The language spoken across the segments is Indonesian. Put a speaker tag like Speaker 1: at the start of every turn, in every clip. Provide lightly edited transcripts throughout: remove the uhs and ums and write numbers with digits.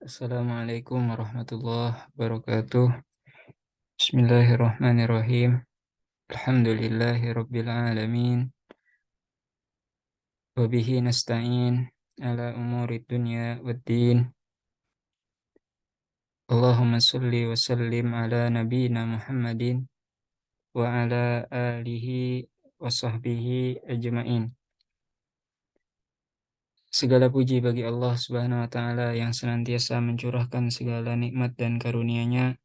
Speaker 1: Assalamualaikum warahmatullahi wabarakatuh. Bismillahirrahmanirrahim. Alhamdulillahi rabbil alamin. Wa bihi nasta'in ala umuri dunya waddin. Allahumma salli wa sallim ala nabiyyina Muhammadin wa ala alihi wa sahbihi ajma'in. Segala puji bagi Allah Subhanahu wa taala yang senantiasa mencurahkan segala nikmat dan karunia-Nya,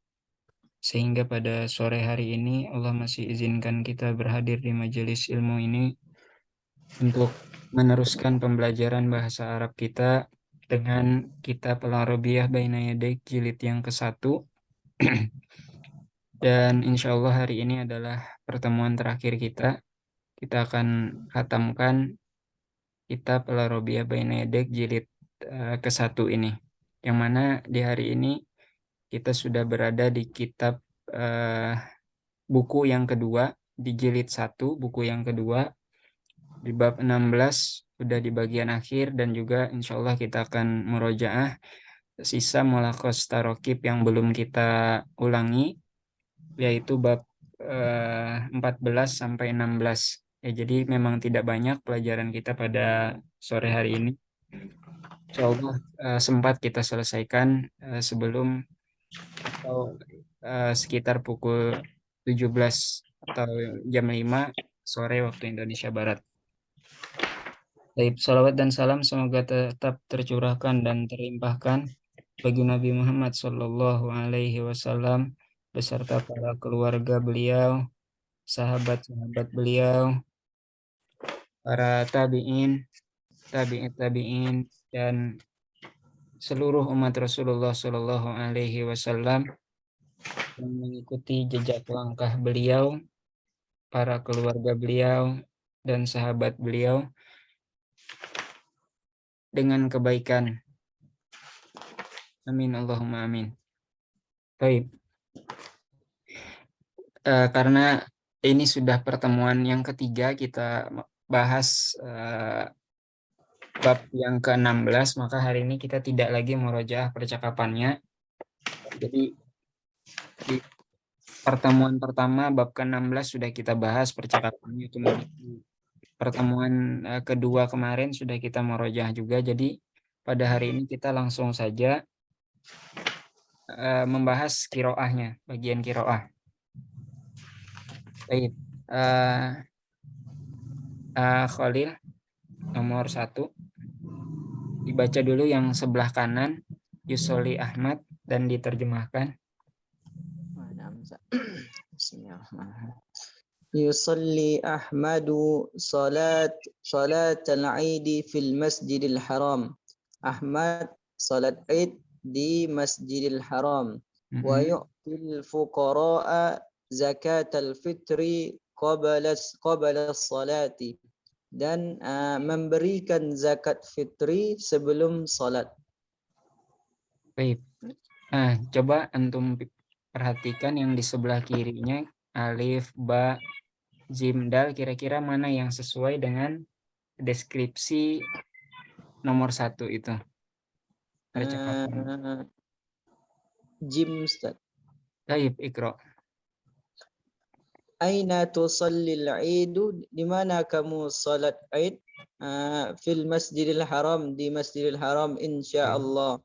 Speaker 1: sehingga pada sore hari ini Allah masih izinkan kita berhadir di majelis ilmu ini untuk meneruskan pembelajaran bahasa Arab kita dengan kitab Al-Arabiyah Baina Yadik jilid yang ke-1. Dan insya Allah hari ini adalah pertemuan terakhir kita. Kita akan khatamkan kitab Al-Arabiyah Baina Yadik jilid ke-1 ini. Yang mana di hari ini kita sudah berada di kitab buku yang kedua, di jilid 1, buku yang kedua, di bab 16, sudah di bagian akhir, dan juga insya Allah kita akan murojaah sisa mulakos tarokib yang belum kita ulangi, yaitu bab 14 sampai 16. Ya, jadi memang tidak banyak pelajaran kita pada sore hari ini. Insya Allah sempat kita selesaikan sebelum atau sekitar pukul 17 atau jam 5 sore waktu Indonesia Barat. Baik, salawat dan salam semoga tetap tercurahkan dan terlimpahkan bagi Nabi Muhammad Sallallahu Alaihi Wasallam beserta para keluarga beliau, sahabat-sahabat beliau, para tabiin, tabi'in, dan seluruh umat Rasulullah Sallallahu Alaihi Wasallam yang mengikuti jejak langkah beliau, para keluarga beliau, dan sahabat beliau dengan kebaikan. Amin Allahumma amin. Baik. Karena ini sudah pertemuan yang ketiga kita bahas bab yang ke-16, maka hari ini kita tidak lagi murojaah percakapannya. Jadi di pertemuan pertama bab ke-16 sudah kita bahas percakapannya, kemudian pertemuan kedua kemarin sudah kita murojaah juga. Jadi pada hari ini kita langsung saja membahas kiroahnya, bagian kiroah. Baik, Khalil nomor 1. Dibaca dulu yang sebelah kanan, Yusoli Ahmad, dan diterjemahkan.
Speaker 2: Bismillahirrahmanirrahim. Yusalli Ahmadu salat al-Eid fil Masjidil Haram. Ahmad salat Eid di Masjidil Haram. Wa yu'til fuqara'a zakat al-fitri qabla salati. Dan memberikan zakat fitri sebelum salat.
Speaker 1: Baik. Nah, coba antum perhatikan yang di sebelah kirinya, alif, ba, jim, dal, kira-kira mana yang sesuai dengan deskripsi nomor 1 itu? Percakapan.
Speaker 2: Jim, Ustaz.
Speaker 1: Baik, Iqra.
Speaker 2: Aina tusallil Eidu, di mana kamu salat Eid? Fil Masjidil Haram, di Masjidil Haram insyaallah.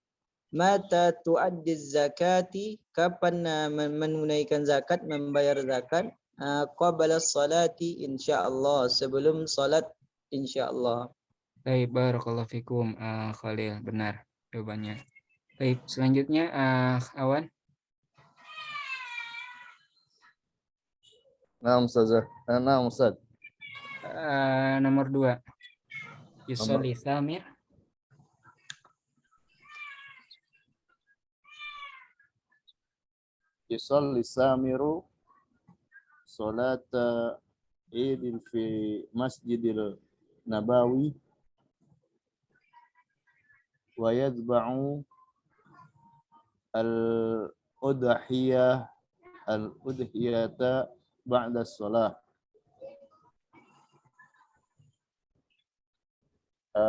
Speaker 2: Mata tuaddi zakati, kapan menunaikan zakat, membayar zakat? Qabla salati insyaallah, sebelum salat insyaallah.
Speaker 1: Baik, barakallahu fikum, Khalil, benar jawabannya. Baik, selanjutnya Awan.
Speaker 3: Naam Ustaz. Naam Ustaz.
Speaker 1: Nomor 2. Yusoli Samir.
Speaker 3: Yusalli Samiru salat Idin fi Masjidil Nabawi wa yadba'u al-udhiyata ba'da shalah.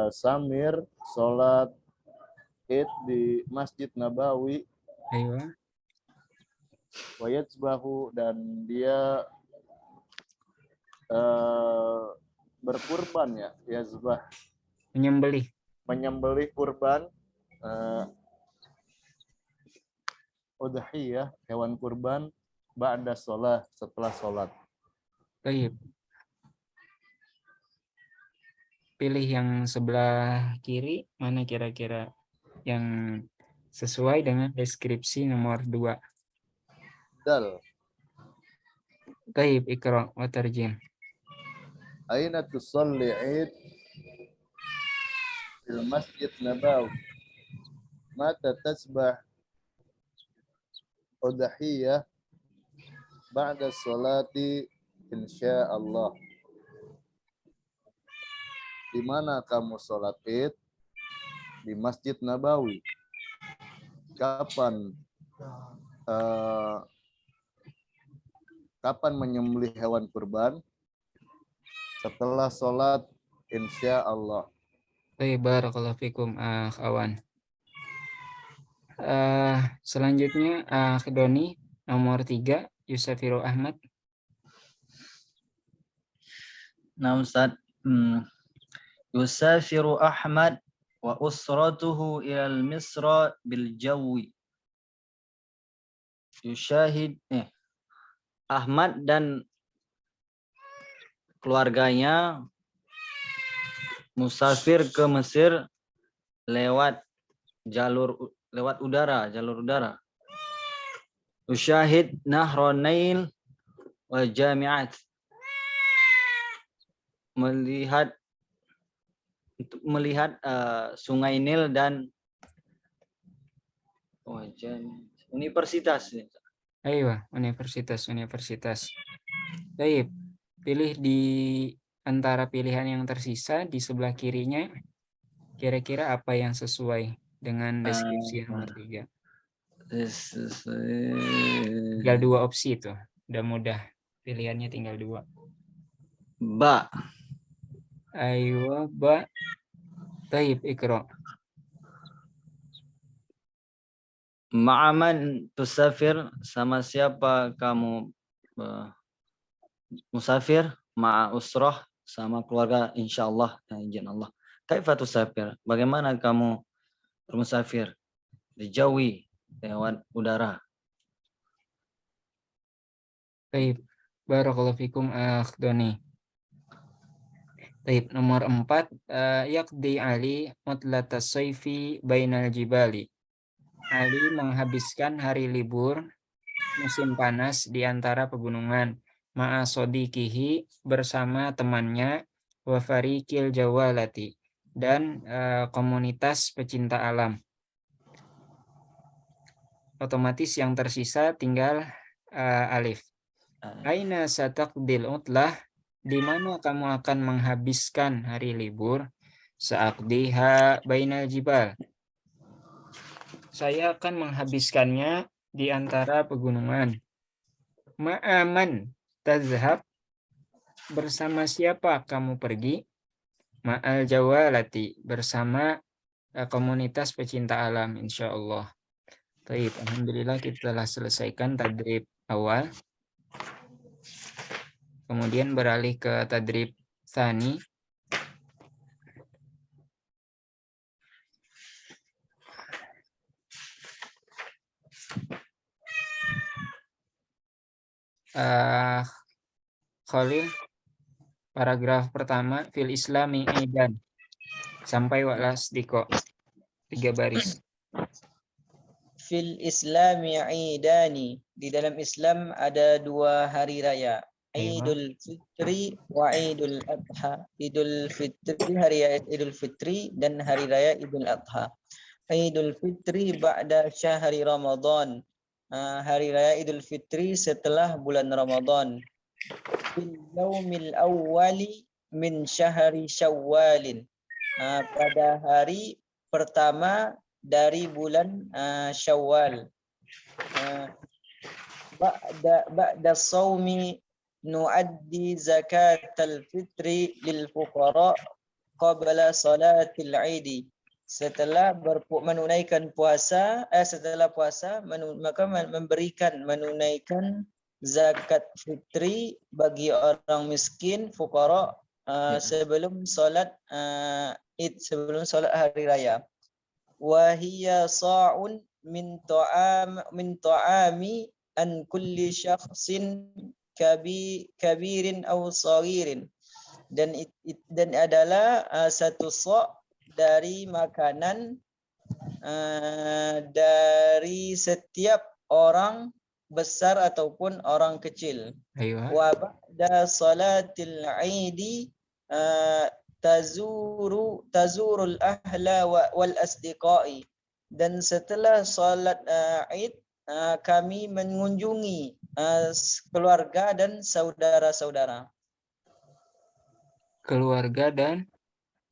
Speaker 3: Samir salat Id di Masjid Nabawi,
Speaker 1: Aywa.
Speaker 3: wa yatsbahu, dan dia berkurban, ya, yazbah, menyembelih kurban, udhiyah, hewan kurban, ba'da sholat, setelah sholat.
Speaker 1: Baik. Pilih yang sebelah kiri, mana kira-kira yang sesuai dengan deskripsi nomor 2.
Speaker 3: Dal.
Speaker 1: Baik, Iqra wa tarjim.
Speaker 3: Aina tusalli Id fil Masjid Nabawi. Mata tasbah udhiyah ba'da sholati insyaallah. Di mana kamu sholat Id? Di Masjid Nabawi. Kapan menyembelih hewan kurban? Setelah sholat insyaallah.
Speaker 1: Baik, barakallahu fikum, kawan. Selanjutnya Doni nomor 3, Yusafiru Ahmad.
Speaker 4: Nah, Ustaz. Yusafiru Ahmad wa usratuhu ilal Misra bil jawi. Ahmad dan keluarganya musafir ke Mesir lewat jalur udara. Usyahid Nahron Nail wa Jami'at. Melihat Sungai Nil dan universitas.
Speaker 1: Ayo, universitas. Baik, pilih di antara pilihan yang tersisa di sebelah kirinya. Kira-kira apa yang sesuai dengan deskripsi nomor 3? Tinggal 2 opsi itu. Udah mudah. Pilihannya tinggal 2.
Speaker 4: Ba.
Speaker 1: Ayo, ba. Taib, Iqra.
Speaker 4: Ma'aman tusafir, sama siapa kamu musafir? Ma'a usrah, sama keluarga, insyaallah, izin Allah. Kaifa tusafir? Bagaimana kamu bermusafir? Dijawi, lewat udara.
Speaker 1: Taib, barakallahu fikum, Doni. Taib, nomor 4, yaqdi Ali mutlatas sayfi bainal jibali. Ali menghabiskan hari libur musim panas di antara pegunungan, ma'a sodikihi, bersama temannya, wa fariqil jawalati, dan komunitas pecinta alam. Otomatis yang tersisa tinggal alif. Aina sataqdil utlah, di mana kamu akan menghabiskan hari libur? Sa'aqdiha bainal jibal, saya akan menghabiskannya di antara pegunungan. Ma'aman tazhab, bersama siapa kamu pergi? Ma'al jawalati, bersama komunitas pecinta alam, insyaallah. Baik, alhamdulillah kita telah selesaikan tadrib awal. Kemudian beralih ke tadrib tsani. Khalil, paragraf pertama, fil islami aidan, sampai walas diko, 3 baris.
Speaker 2: Fil Islami Aidani, di dalam Islam ada 2 hari raya, Idul Fitri wa Idul Adha. Idul Fitri, hari raya Idul Fitri, dan hari raya Idul Adha. Idul Fitri ba'da syahri Ramadan, hari raya Idul Fitri setelah bulan Ramadan. Fil yaumil awwali min syahri Syawwalin, pada hari pertama dari bulan Syawal. Ba'da shaumi nuaddi zakatal fitri lil fuqara qabla salatil Eid. setelah menunaikan puasa, setelah puasa maka menunaikan zakat fitri bagi orang miskin, fuqara sebelum solat Id, sebelum solat hari raya. Wa hiya sa'un min ta'ami an kulli syakhsin kabirin aw saghirin, dan adalah satu sa' dari makanan dari setiap orang besar ataupun orang kecil.
Speaker 1: Aywa.
Speaker 2: Wa ba'da salatil Aidi tazurul ahla wal asdiqai, dan setelah salat Id kami mengunjungi keluarga dan saudara-saudara.
Speaker 1: Keluarga dan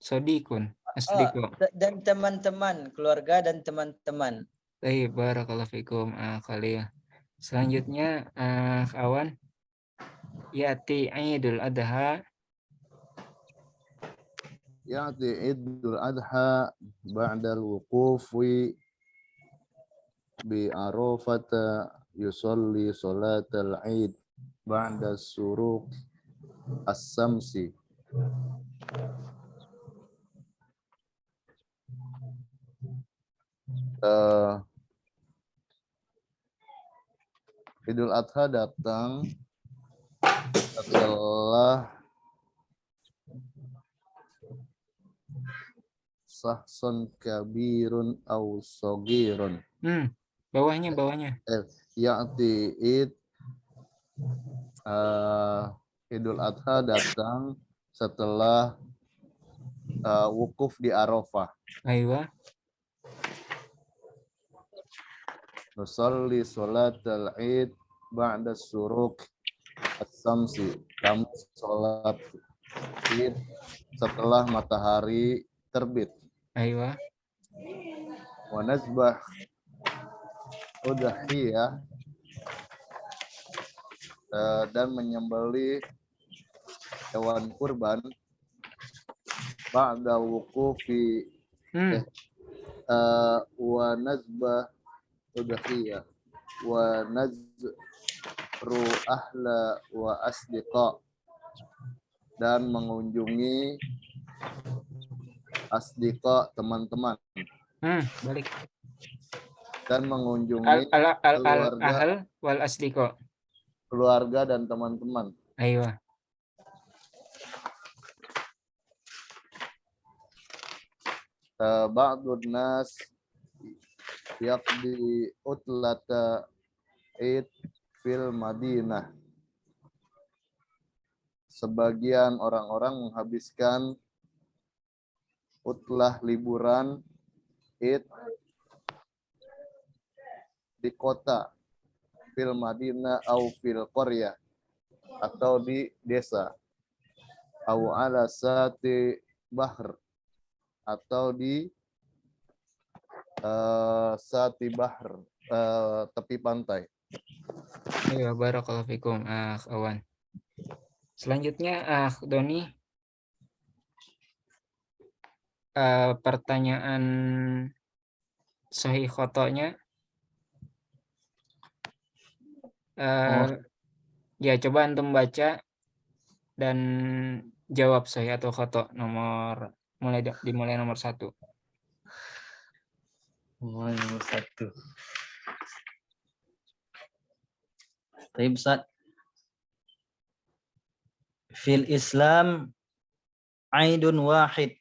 Speaker 1: sodikun. Asdiko.
Speaker 2: Dan teman-teman, keluarga dan teman-teman.
Speaker 1: Baik, barakallahu fikum Khalil. Selanjutnya kawan, yati Idul Adha.
Speaker 3: Ya'ti Idul Adha ba'da al-wuquf bi Arafata yusalli salatal Eid ba'da suruq as-samsi. Idul Adha datang setelah sahson kabirun au sogirun.
Speaker 1: Bawahnya.
Speaker 3: Ya'ti Id Idul Adha datang setelah wukuf di Arafah.
Speaker 1: Aywa.
Speaker 3: Nusalli salatal Id ba'da suruq as-samsi. Kami salat Id setelah matahari terbit.
Speaker 1: Aywa.
Speaker 3: Wa nazbah udhiyah, dan menyembelih hewan kurban ba'da wuqufi wa nazbah udhiyah wa nazru ahla wa asdiqa, dan mengunjungi asdiqa, teman-teman,
Speaker 1: balik.
Speaker 3: dan mengunjungi
Speaker 1: Al-ahl wal asdiqa,
Speaker 3: keluarga dan teman-teman.
Speaker 1: Aywa.
Speaker 3: Ba'dun nas yaqdi utlata Id fil Madinah. Sebagian orang-orang menghabiskan utlah liburan Id di kota, fil Madinah au fil qaryah, atau di desa, au ala sati bahr, atau di sati bahr, tepi pantai.
Speaker 1: Ya, barakallahu fikum kawan. Selanjutnya Doni, pertanyaan sahih khotonya ya, coba antum baca dan jawab sahih atau khoto dimulai nomor 1.
Speaker 4: Nomor 1. Taib Ustaz. Fil Islam Aidun wahid.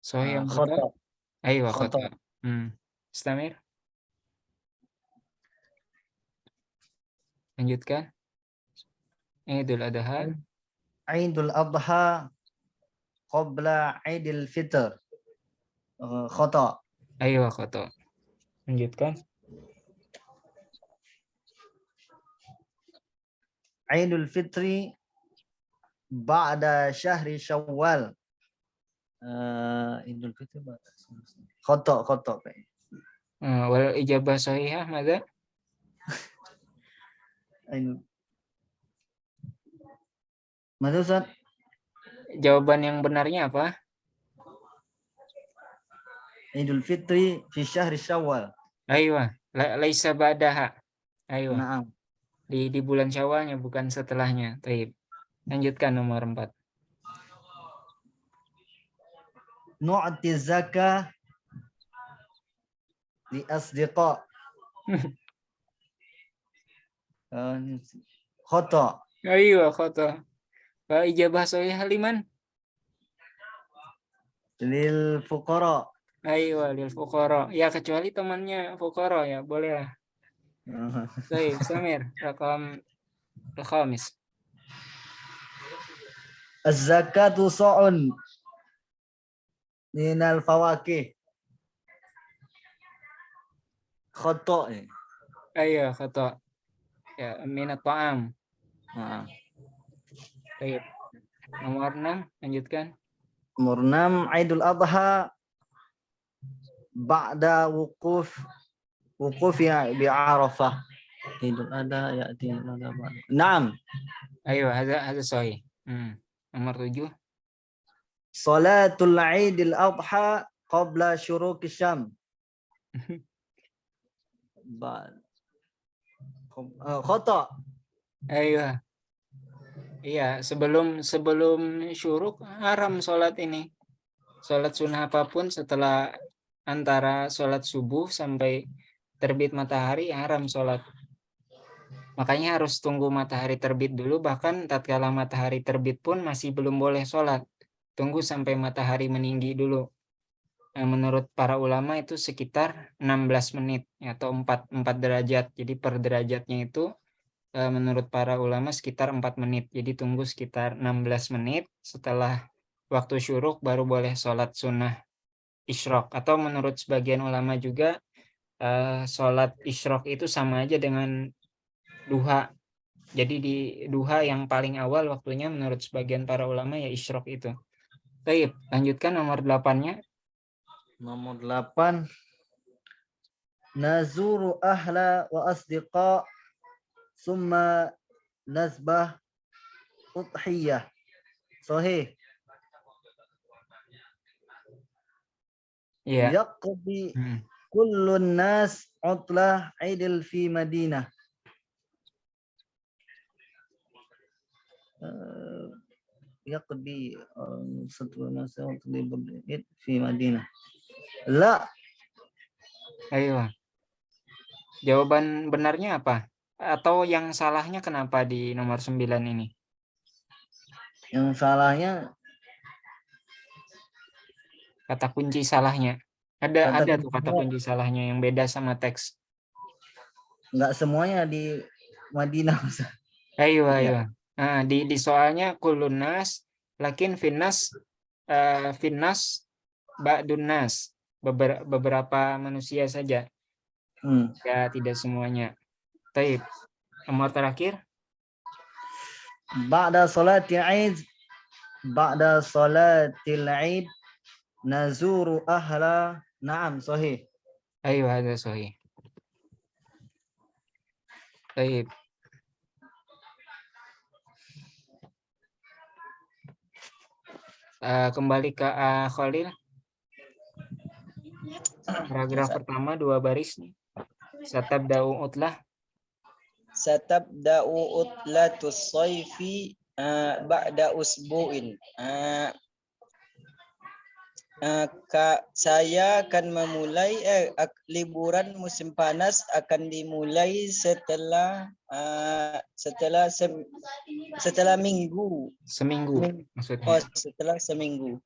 Speaker 1: Sahih yang
Speaker 4: Khoto.
Speaker 1: Ayo khoto. Istamir. Lanjutkan. Idul Adha.
Speaker 4: Idul Adha qabla Idul Fitr. Khoto.
Speaker 1: Ayo khoto. Lanjutkan.
Speaker 4: Idul Fitri ba'da syahri Syawal. Idul Fitri ba'da. Khoto.
Speaker 1: Wal ijabah sahihah madza?
Speaker 4: Mana Ustaz?
Speaker 1: Jawaban yang benarnya apa?
Speaker 4: Idul Fitri fi syahri Syawal.
Speaker 1: Aywa, laisa ba'daha. Aywa,
Speaker 4: Naam.
Speaker 1: di bulan Syawalnya bukan setelahnya. Taib. Lanjutkan nomor 4.
Speaker 4: Nu'ti zakah li asdiqa. Khata.
Speaker 1: Aywa, khata. Ijabah sahih liman.
Speaker 4: Lil fuqara.
Speaker 1: Aywa, lil fuqara. Ya kecuali temannya fuqara ya, boleh lah. Taib, Samir, rakam al-khamis.
Speaker 4: Az-zakatu sa'un minal fawakih. Khata.
Speaker 1: Aywa, khata. Ya, minat ta'am.
Speaker 4: Nah.
Speaker 1: Taib. Nomor 6, lanjutkan.
Speaker 4: Nomor 6 Idul Adha ba'da wuqufi bi Arafah. Idul Adha ya'ti ba'da. Naam.
Speaker 1: Ayo, ada sahih. Nomor 7.
Speaker 4: Salatul Idul Adha qabla syuruqi syam. Khata.
Speaker 1: Ayo. Iya, sebelum syuruk haram sholat ini. Sholat sunnah apapun setelah antara sholat subuh sampai terbit matahari haram sholat. Makanya harus tunggu matahari terbit dulu, bahkan tatkala matahari terbit pun masih belum boleh sholat. Tunggu sampai matahari meninggi dulu. Menurut para ulama itu sekitar 16 menit atau 4 derajat. Jadi per derajatnya itu menurut para ulama sekitar 4 menit. Jadi tunggu sekitar 16 menit setelah waktu syuruk baru boleh sholat sunnah isyraq. Atau menurut sebagian ulama juga sholat isyraq itu sama aja dengan duha. Jadi di duha yang paling awal waktunya menurut sebagian para ulama ya isyraq itu. Baik, lanjutkan nomor 8-nya.
Speaker 4: Nomor 8 nazuru ahla wa asdiqa summa nazbah udhiyah. Sahih.
Speaker 1: Iya.
Speaker 4: Yaqdi kullun nas utlah idil fi Madinah. Yaqdi satu nas utlah fi Madinah. La.
Speaker 1: Ayo. Jawaban benarnya apa? Atau yang salahnya kenapa di nomor 9 ini?
Speaker 4: Yang salahnya
Speaker 1: Kata kunci salahnya. Ada tuh kata kunci salahnya yang beda sama teks.
Speaker 4: Enggak semuanya di Madinah.
Speaker 1: Ayo. Nah, di soalnya kulunas lakin finnas ba'dunnas. Beberapa manusia saja. Ya, tidak semuanya. Taib. Nomor terakhir.
Speaker 4: Ba'da salatil Eid nazuru ahla. Naam, sahih.
Speaker 1: Ayo, ada sahih. Taib. Kembali ke Khalil. Paragraf pertama 2 baris nih. Satabda'u utlah.
Speaker 2: Satabda'u utlatus sayfi ba'da usbu'in. Saya akan memulai liburan musim panas akan dimulai setelah minggu.
Speaker 1: Seminggu maksudnya.
Speaker 2: Oh, setelah seminggu.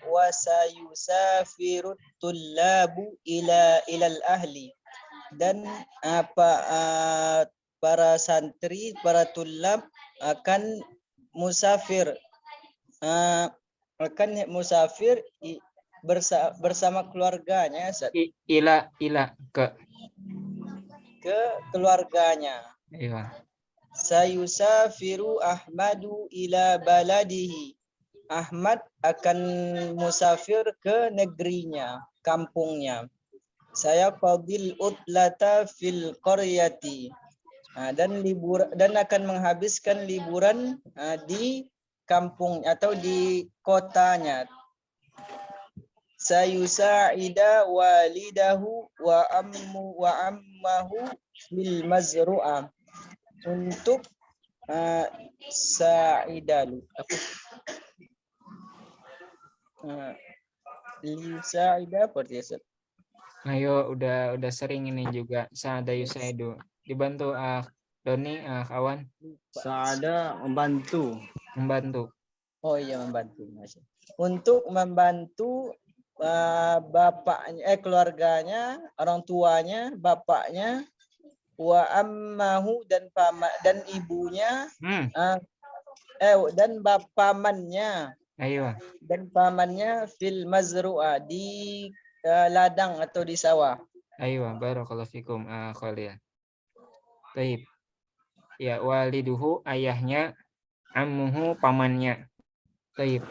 Speaker 2: Wasayusafirut tullabu ilal ahli, dan para santri, para tullab akan musafir bersama keluarganya ke keluarganya.
Speaker 1: Iya.
Speaker 2: Sayusafiru Ahmadu ila baladihi. Ahmad akan musafir ke negerinya, kampungnya. Saya qadil utlata fil qaryati. Dan akan menghabiskan liburan di kampung atau di kotanya. sayusa'ida walidahu wa ammahu fil mazru'ah. Untuk sa'idalu apa? Sa'ida berarti ya.
Speaker 1: Ayo, udah sering ini juga. Sa'ada yusaidu. Dibantu Doni, kawan,
Speaker 4: Sa'ada membantu.
Speaker 1: membantu.
Speaker 2: Oh iya, membantu. Untuk membantu bapaknya, keluarganya, orang tuanya, bapaknya, wa ammahu dan ibunya, dan pamannya,
Speaker 1: Ayo,
Speaker 2: fil mazru'ah, di ladang atau di sawah.
Speaker 1: ayo, barakallahu fikum, Khalil. Baik. Ya, waliduhu ayahnya, ammuhu pamannya. Baik.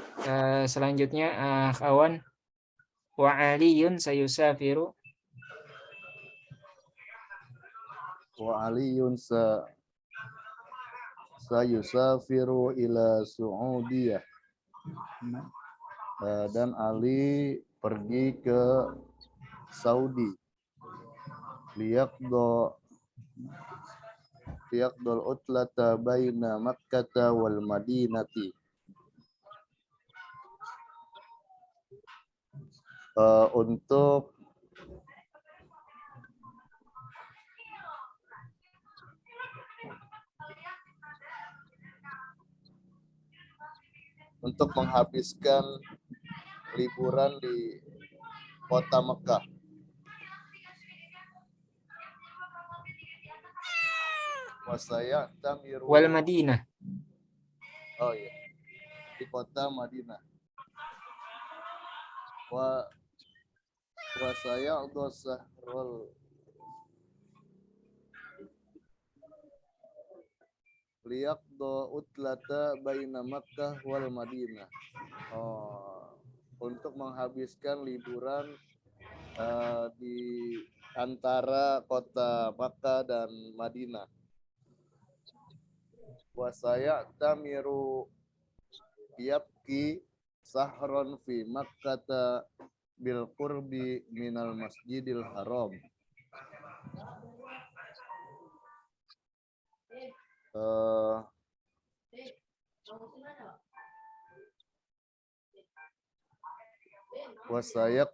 Speaker 1: Selanjutnya kawan, wa aliyun sayusafiru.
Speaker 3: Wa aliyun sayusafiru ila Saudiyah. Dan Ali pergi ke Saudi. Liyaqdol utlata baina Makkah wal Madinati. Untuk menghabiskan liburan di kota Mekah. Wasaya tamiru
Speaker 1: Wal Madinah.
Speaker 3: Oh iya. Di kota Madinah. Wasaya sahrul liyaqdo utlata baina Makkah wal Madinah. Untuk menghabiskan liburan di antara kota Makkah dan Madinah. Wasaya tamiru yabki sahron fi Makkah bil qurbi minal Masjidil Haram. Wasayak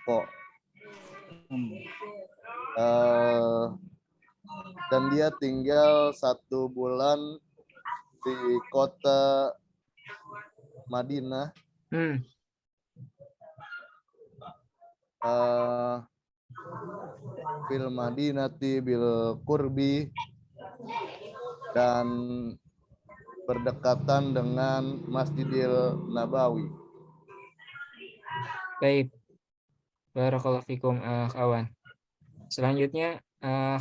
Speaker 3: kok dan dia tinggal 1 bulan di kota Madinah. Fil Madinati bil qurbi, dan berdekatan dengan Masjidil Nabawi.
Speaker 1: Baik. Barakallahu fikum, kawan. Selanjutnya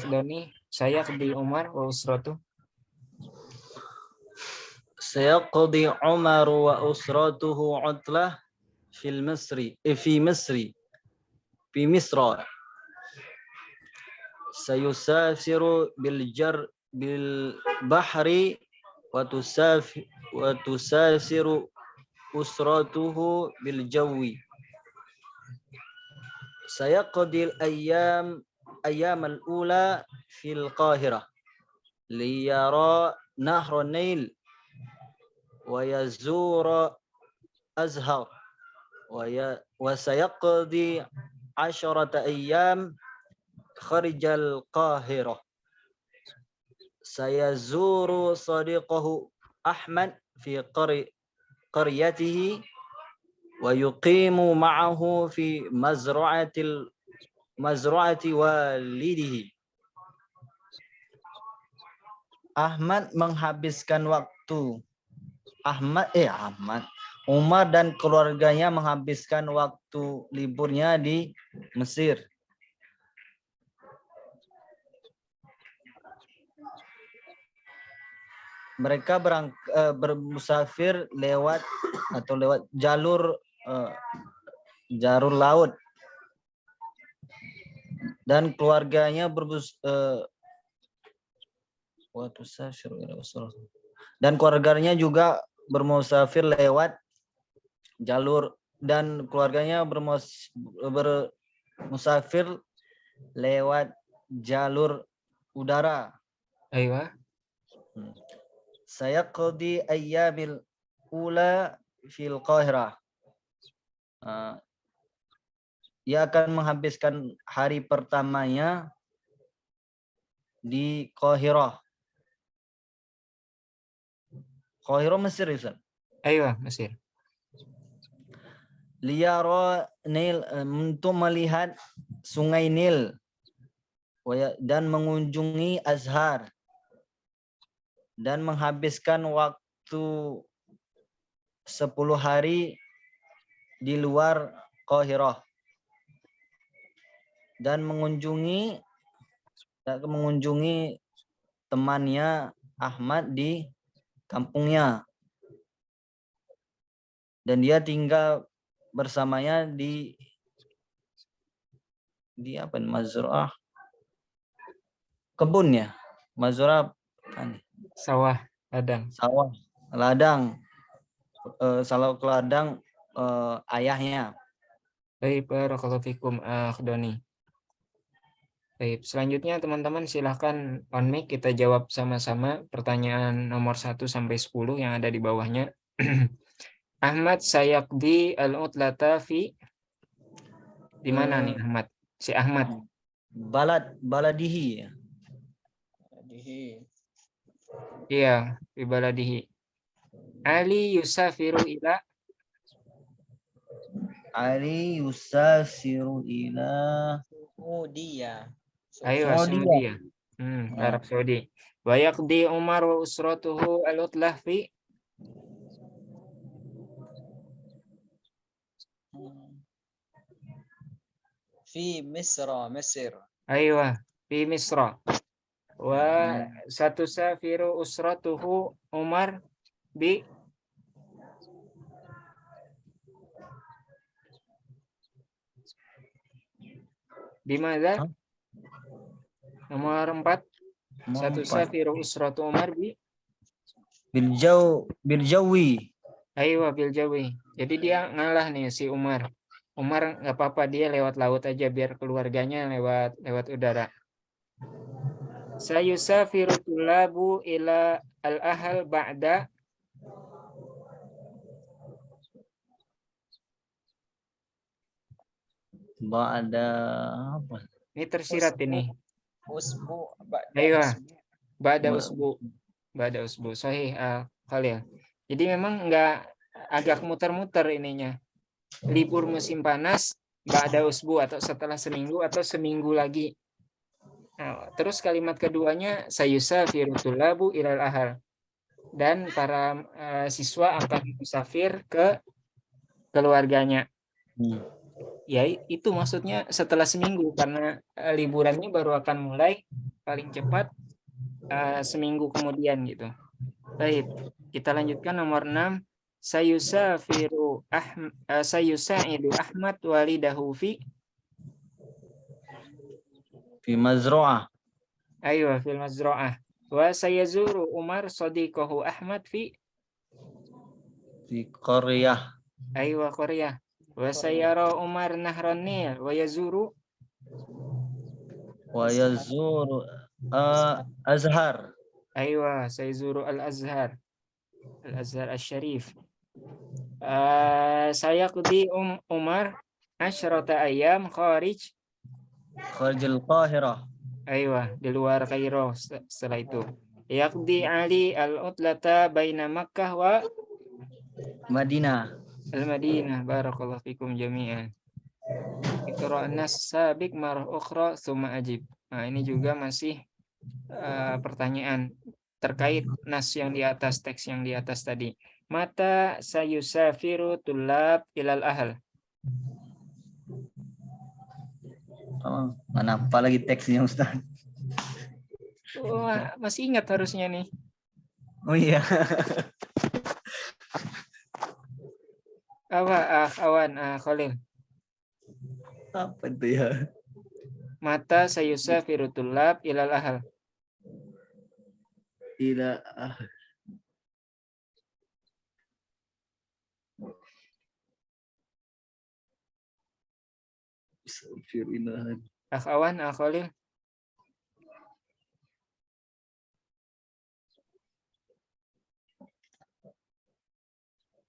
Speaker 1: Doni, saya Qadi Umar wa usratu.
Speaker 4: Sayaqdi Umar wa usratuhu utlah fi Misra. Sayusafiru bil bahri wa tusasiru usratuhu bil jawi. Sayaqdi al-ayyam al-ula fil Qahirah liyara nahr Nail wa yazura Azhar wa sayaqdi 10 ayyam kharijal Qahirah. Sayazuru sadiqahu Ahmad fi qaryatihi wa yuqimu ma'ahu fi mazru'ati walidihi. Ahmad menghabiskan waktu. Umar dan keluarganya menghabiskan waktu liburnya di Mesir. Mereka bermusafir lewat jalur laut, dan keluarganya juga bermusafir lewat jalur dan keluarganya bermusafir lewat jalur udara.
Speaker 1: Aywa.
Speaker 4: Sayaqdi ayyamil ula fil Qahirah. Ia akan menghabiskan hari pertamanya di Qahirah. Qahirah Mesir, Ustaz.
Speaker 1: Aywa, Mesir.
Speaker 4: Liyara Nil, untuk melihat sungai Nil dan mengunjungi Azhar dan menghabiskan waktu 10 hari di luar Qahirah dan mengunjungi temannya Ahmad di kampungnya, dan dia tinggal bersamanya di apa, mazra'ah, kebun ya, mazra'ah
Speaker 1: Sawah, ladang.
Speaker 4: sawah, ladang, ladang ayahnya.
Speaker 1: Baik, barakallahu fikum, Doni. Baik, selanjutnya teman-teman silahkan on mic, kita jawab sama-sama pertanyaan nomor 1 sampai 10 yang ada di bawahnya. Ahmad sayaqdi al-utlata fi, di mana nih Ahmad? Si Ahmad.
Speaker 4: Baladihi.
Speaker 1: Iya, fi baladihi. Ali yusafiru ila.
Speaker 4: Ali yusafiru ila
Speaker 2: Saudia.
Speaker 1: Ayo,
Speaker 4: Saudi.
Speaker 1: Saudi. Arab Saudi. Wa yaqdi Umar wa usratuhu al-utlah fi.
Speaker 2: Fi Misra, Mesir.
Speaker 1: Aywa, fi Misra. Wa satusafiru usratuhu Umar bi. Di mana? Nomor 4. Satusafiru usratu Umar bi.
Speaker 4: Biljawi.
Speaker 1: Aywa, bil jawi. Jadi dia ngalah nih si Umar. Umar nggak apa-apa, dia lewat laut aja biar keluarganya lewat udara. Sayusafiru tulabu ila al-ahal ba'da.
Speaker 4: Ba'da apa?
Speaker 1: Ini tersirat ini.
Speaker 2: Usbu,
Speaker 1: Aywa, ba'da
Speaker 4: Ba-
Speaker 1: usbu. Ba'da usbu. Sahih, Khalil. Jadi memang nggak, agak muter-muter ininya. Libur musim panas ba'da usbu, atau setelah seminggu atau seminggu lagi. Nah, terus kalimat keduanya sayusafiru tulabu ilal ahal. Dan para siswa akan musafir ke keluarganya. Ya itu maksudnya setelah seminggu, karena liburannya baru akan mulai paling cepat seminggu kemudian gitu. Baik, kita lanjutkan nomor 6. Sayusafiru sayusaidu Ahmad walidahu fi.
Speaker 4: Fi mazra'ah.
Speaker 1: Ayo, fil mazra'ah. Wa sayazuru Umar sadiqahu Ahmad fi.
Speaker 4: Fi qaryah.
Speaker 1: Ayo, Korea. Wa sayara Umar nahran Nil wa yazuru.
Speaker 4: Wa yazuru Azhar.
Speaker 1: Aywa, sayazuru al-Azhar. Al-Azhar al-Sharif. Sayaqdi Umar asyrata ayyam kharij.
Speaker 4: Kharijil Qahirah.
Speaker 1: Aywa, di luar Kairo setelah itu. Yaqdi Ali al-utlata baina Makkah wa
Speaker 4: Madinah.
Speaker 1: al-Madinah. Barakallahu fikum jami'an. Iqra' an-nas sabiq marah ukhra summa ajib. Nah, ini juga masih pertanyaan terkait nas yang di atas, teks yang di atas tadi. Mata sayusafiru tulab ilal ahal.
Speaker 4: Oh, mana apa lagi teksnya, Ustaz?
Speaker 1: Wah, masih ingat harusnya nih.
Speaker 4: Oh iya.
Speaker 1: Apa awan Khalil?
Speaker 4: Apa itu ya?
Speaker 1: Mata sayusafiru tulab ilal ahal.
Speaker 4: Ila Astaghfirullah.
Speaker 1: Akhawan, Akholil.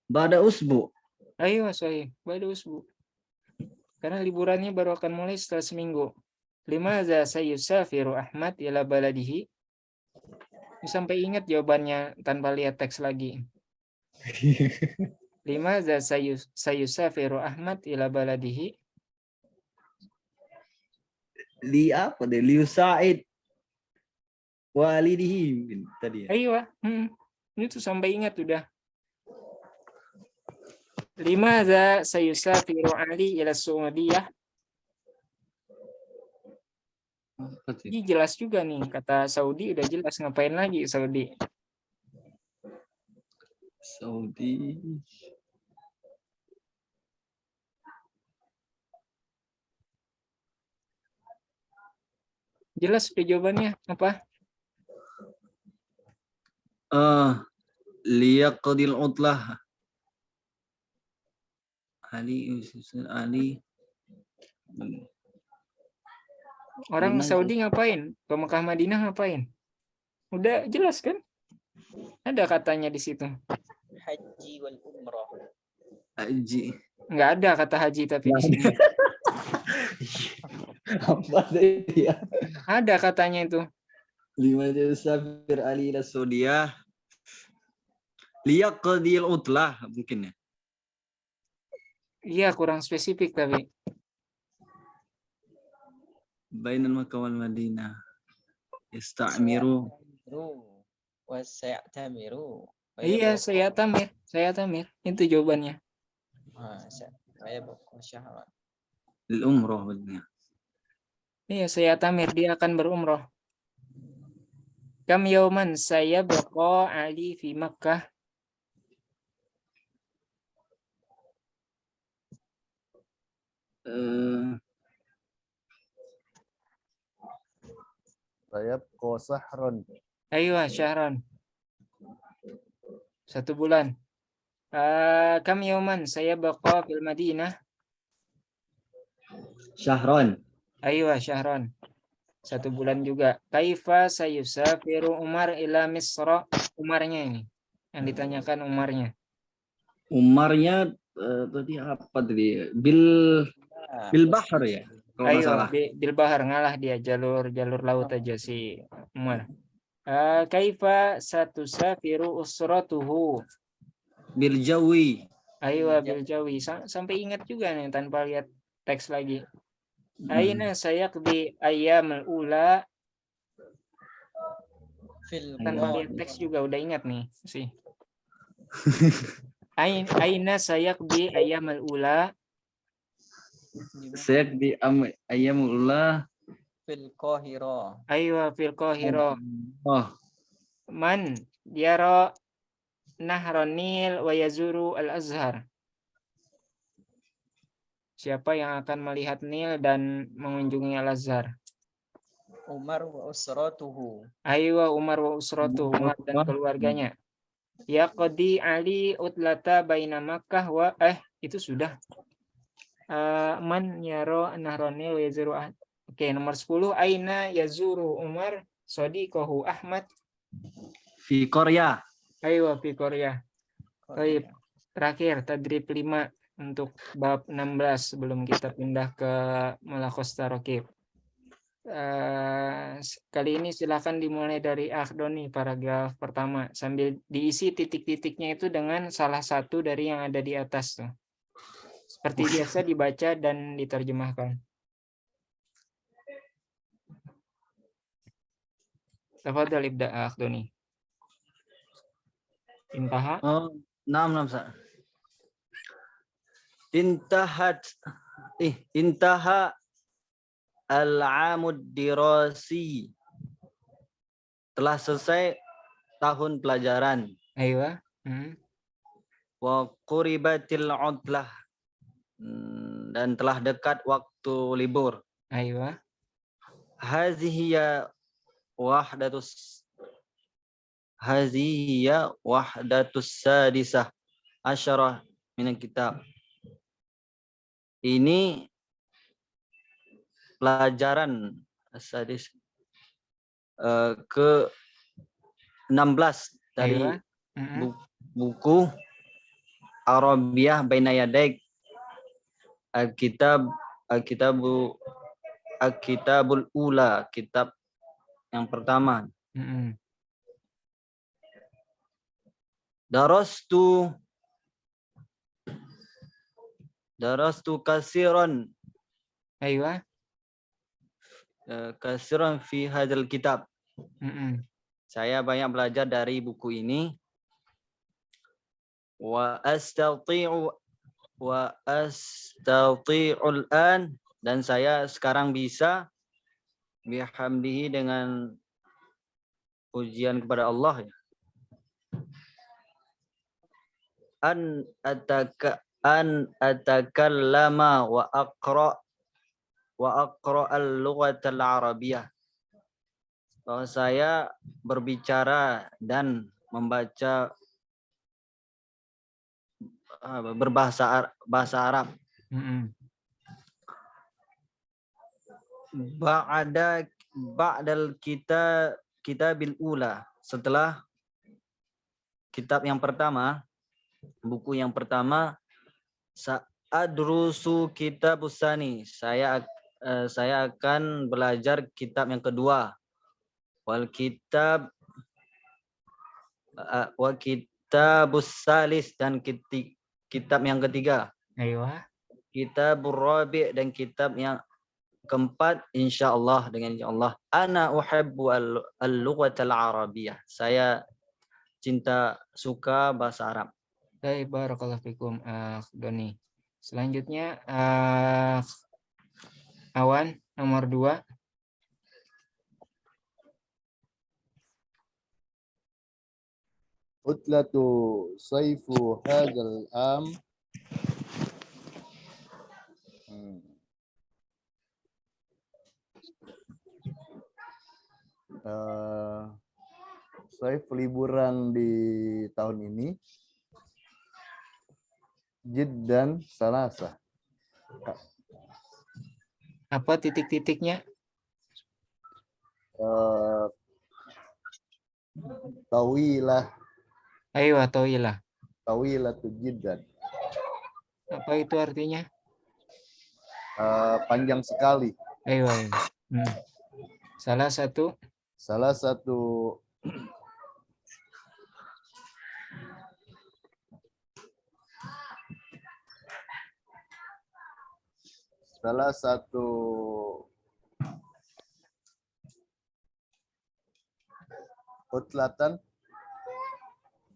Speaker 4: Ba'da usbu.
Speaker 1: Ayo, sahih. Ba'da usbu. Karena liburannya baru akan mulai setelah seminggu. Limadza sayusafiru Ahmad ila baladihi? Sampai ingat jawabannya tanpa lihat teks lagi. Limadza sayusafiru Ahmad ila baladihi?
Speaker 4: Li apa deh? Liu Sa'id walidihi tadi ya.
Speaker 1: Ayo, ini tuh sampai ingat udah. Limadza sayusafiru Ali ila Saudiyah?
Speaker 4: Apa sih?
Speaker 1: Ini jelas juga nih, kata Saudi udah jelas, ngapain lagi Saudi?
Speaker 4: Saudi.
Speaker 1: Jelas udah jawabannya apa?
Speaker 4: Liyaqdil utlah. Ali.
Speaker 1: Orang
Speaker 4: Lima
Speaker 1: Saudi ngapain? Ke Mekah Madinah ngapain? Udah jelas kan? Ada katanya di situ.
Speaker 2: Haji wal umrah.
Speaker 4: Haji.
Speaker 1: Nggak ada kata haji tapi di sini.
Speaker 4: Apa deh ya?
Speaker 1: Ada katanya itu.
Speaker 4: Lima safir Ali ila Saudiyah. Liyaqdil utlah mungkin ya.
Speaker 1: Iya, kurang spesifik tapi.
Speaker 4: Bainal Makkah wal Madinah. Ista'miru.
Speaker 2: Wa sayatamiru.
Speaker 1: Iya, saya Tamir. Itu jawabannya.
Speaker 2: Saya bukan syahwat.
Speaker 4: Lil umrah benar.
Speaker 1: Iya, saya Tamir, dia akan berumroh. Kam yauman saya baqa Ali fi Makkah.
Speaker 3: Saya Sahron.
Speaker 1: Ayo, Syahran. 1 bulan. Kam yauman saya baqa fil Madinah.
Speaker 4: Syahron.
Speaker 1: Ayo, Syahran. 1 bulan juga. Kaifa sayusafiru Umar ila Misra? Umarnya ini. Yang ditanyakan Umarnya.
Speaker 4: Umarnya tadi apa tadi? Bil bahar ya. Kalau nggak
Speaker 1: Ayo,
Speaker 4: salah.
Speaker 1: bil bahar, ngalah dia jalur laut aja si Umar. Kaifa satusafiru usratuhu?
Speaker 4: Bil jawi.
Speaker 1: Ayo, bil jawi. Sampai ingat juga nih tanpa lihat teks lagi. Aina sayaqdi ayyamul ula? Tanpa lihat teks juga udah ingat nih sih. Aina sayaqdi ayyamul ula?
Speaker 4: Sayaqdi ayyamul ula
Speaker 2: fil Qahira.
Speaker 1: Ayo, fil Qahira.
Speaker 4: Oh.
Speaker 1: Man yara Nahron Nil wa yazuru Al-Azhar. Siapa yang akan melihat Nil dan mengunjungi Al-Azhar?
Speaker 2: Umar wa usratuhu.
Speaker 1: Ayo, Umar wa usratuhu, Umar dan keluarganya. Yaqdi Ali utlata baina Makkah wa itu sudah. Man yara Nahron Nil wa yazuru. Oke, nomor 10. Aina yazuru Umar sadiqahu Ahmad
Speaker 4: Fi Korea.
Speaker 1: Ayo, fi Korea. Baik, terakhir tadrib 5 untuk bab 16 sebelum kita pindah ke Mulakhos Tarokib. Kali ini silakan dimulai dari Akhdoni paragraf pertama sambil diisi titik-titiknya itu dengan salah satu dari yang ada di atas tuh. Seperti biasa dibaca dan diterjemahkan. Tafadhal ibda Akhdoni. Intaha.
Speaker 4: Oh, 6 Sa. Intaha al-amud dirasi. Telah selesai tahun pelajaran.
Speaker 1: Ayo.
Speaker 4: Wa quribatil udlah. Dan telah dekat waktu libur.
Speaker 1: Ayo.
Speaker 4: Hazihiya wahdatus sadisah asyarah min kitab. Ini pelajaran sadis ke 16 dari
Speaker 1: Aywa. Mm-mm.
Speaker 4: buku Arabiyah Baina Yadaik Kitabul Ula, kitab yang pertama.
Speaker 1: Mm-mm.
Speaker 4: Darastu kasiran
Speaker 1: Aywa.
Speaker 4: fi hadzal kitab.
Speaker 1: Mm-mm.
Speaker 4: Saya banyak belajar dari buku ini. Wa astati'ul an, dan saya sekarang bisa bihamdihi dengan pujian kepada Allah ya. An atakallama wa aqra al-lughatal arabiyyah. Bahwa saya berbicara dan membaca bahasa Arab.
Speaker 1: Mm-mm.
Speaker 4: Ba'dal kitabil ula, setelah kitab yang pertama, buku yang pertama, sa'adrusu kitabus tsani, saya akan belajar kitab yang kedua. Wa kitabus salis, dan kitab yang ketiga.
Speaker 1: Aywa.
Speaker 4: Kitabur rabi', dan kitab yang keempat, insyaallah, dengan insyaallah. Ana uhibbu al-lughatal arabiyyah. Saya suka bahasa Arab.
Speaker 1: Baik, barakallahu fikum, Doni. Selanjutnya Awan nomor 2.
Speaker 3: Utlatu saifu hadzal am. Saif liburan di tahun ini jiddan salasa.
Speaker 1: Apa titik-titiknya?
Speaker 3: Tawilah
Speaker 1: Aywa, tawilah.
Speaker 3: tawilatu jiddan.
Speaker 1: Apa itu artinya?
Speaker 3: Panjang sekali.
Speaker 1: Aywa. Salah satu
Speaker 3: utlatan,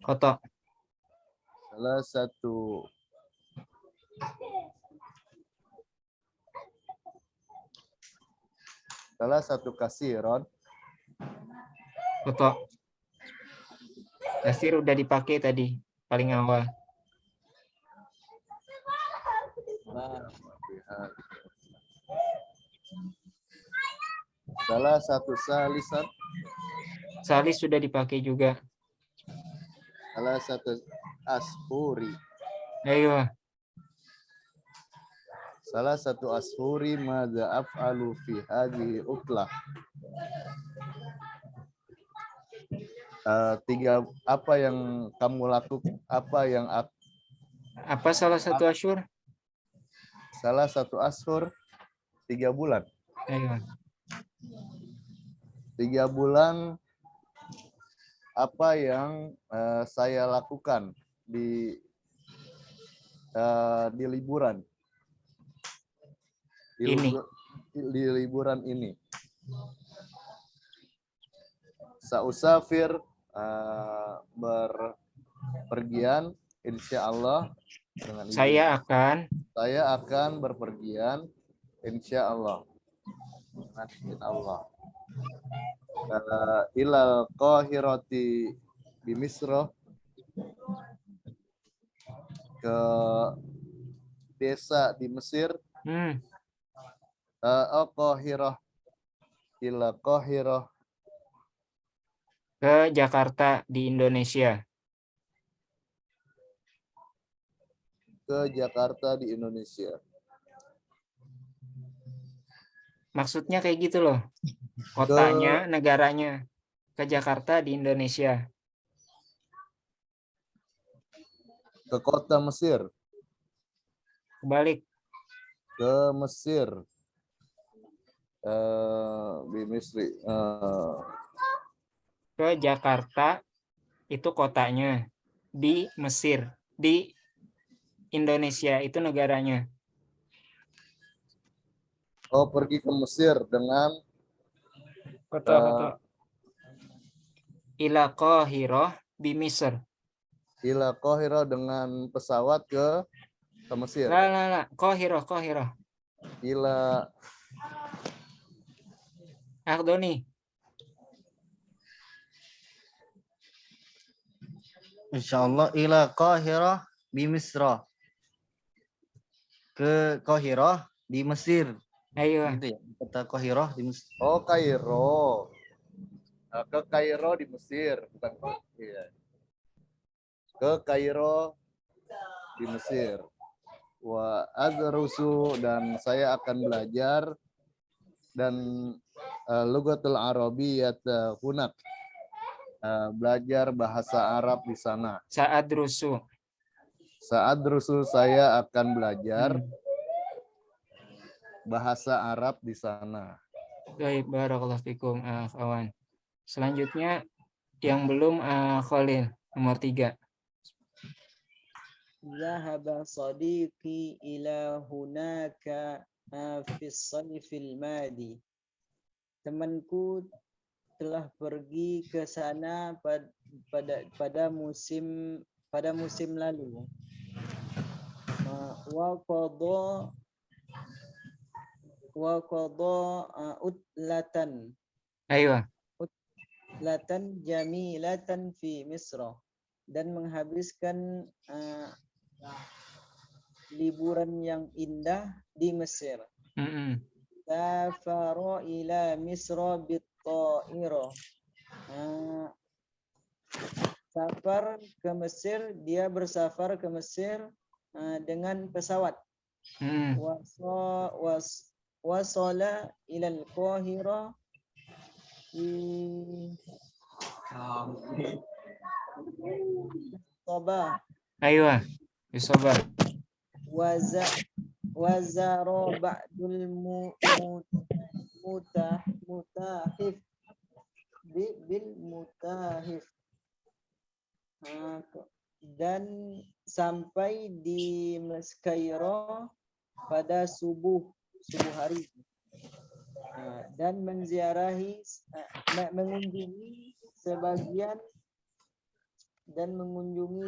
Speaker 1: kotok.
Speaker 3: salah satu kasiron.
Speaker 1: Kotok. Kasir udah dipakai tadi paling awal.
Speaker 3: Salah satu salisan.
Speaker 1: Salis sudah dipakai juga.
Speaker 3: Salah satu ashuri.
Speaker 1: Aywa.
Speaker 3: Salah satu ashuri madza af'alu fi hadhihi utlah. Apa yang kamu lakukan?
Speaker 1: Apa salah satu asyur?
Speaker 3: Salah satu ashur 3 bulan.
Speaker 1: Aywa.
Speaker 3: 3 bulan apa yang saya lakukan di liburan. Di liburan ini. Sausafir, berpergian, insyaallah.
Speaker 1: Saya
Speaker 3: akan berpergian, insyaallah. Dengan izin Allah. Ilal Qahirati di Misra, ke desa di Mesir. Qahirah, ila Qahirah,
Speaker 1: ke Jakarta di Indonesia.
Speaker 3: Ke Jakarta di Indonesia.
Speaker 1: Maksudnya kayak gitu loh. Kotanya, negaranya. Ke Jakarta di Indonesia.
Speaker 3: Ke kota Mesir.
Speaker 1: Kebalik.
Speaker 3: Ke Mesir. Di Misri.
Speaker 1: Ke Jakarta itu kotanya. Di Mesir. Di Indonesia itu negaranya.
Speaker 3: Oh, pergi ke Mesir dengan
Speaker 1: Kota-kota. Ila Qahiroh bi Misr.
Speaker 3: ila Qahira dengan pesawat ke Mesir.
Speaker 1: La. Qahiroh.
Speaker 3: Ila
Speaker 1: Akhdoni.
Speaker 4: Insyaallah ila Qahirah di Misra. Ke Qahirah di Mesir.
Speaker 1: Ayo.
Speaker 4: Gitu ya. Kota Qahirah di Mesir.
Speaker 3: Oh, Kairo. Ke Kairo di Mesir, bukan iya. Ke Kairo di Mesir. Wa adrusu dan saya akan belajar dan lugatul arabiyyah hunak. Belajar bahasa Arab di sana.
Speaker 1: Saat rusuh.
Speaker 3: Saat rusul saya akan belajar bahasa Arab di sana.
Speaker 1: Baik, barakallahu fikum, kawan. Selanjutnya yang belum Khalil, nomor 3.
Speaker 2: Zahaba sadiqi ila hunaka fi sayfil madi. Temanku telah pergi ke sana pada musim lalu. Wa qadha utlatan.
Speaker 1: Ayo.
Speaker 2: Utlatan jamilatan fi Misra, dan menghabiskan liburan yang indah di Mesir. Safara ila Misra bit-ta'ira. Safar ke Mesir, dia bersafar ke Mesir dengan pesawat. Wasala ila al-Qahira Sabah.
Speaker 1: Ayo, disoba.
Speaker 2: Wazaro ba'dul mutahif bil mutahif, dan sampai di Kairo pada subuh hari, dan mengunjungi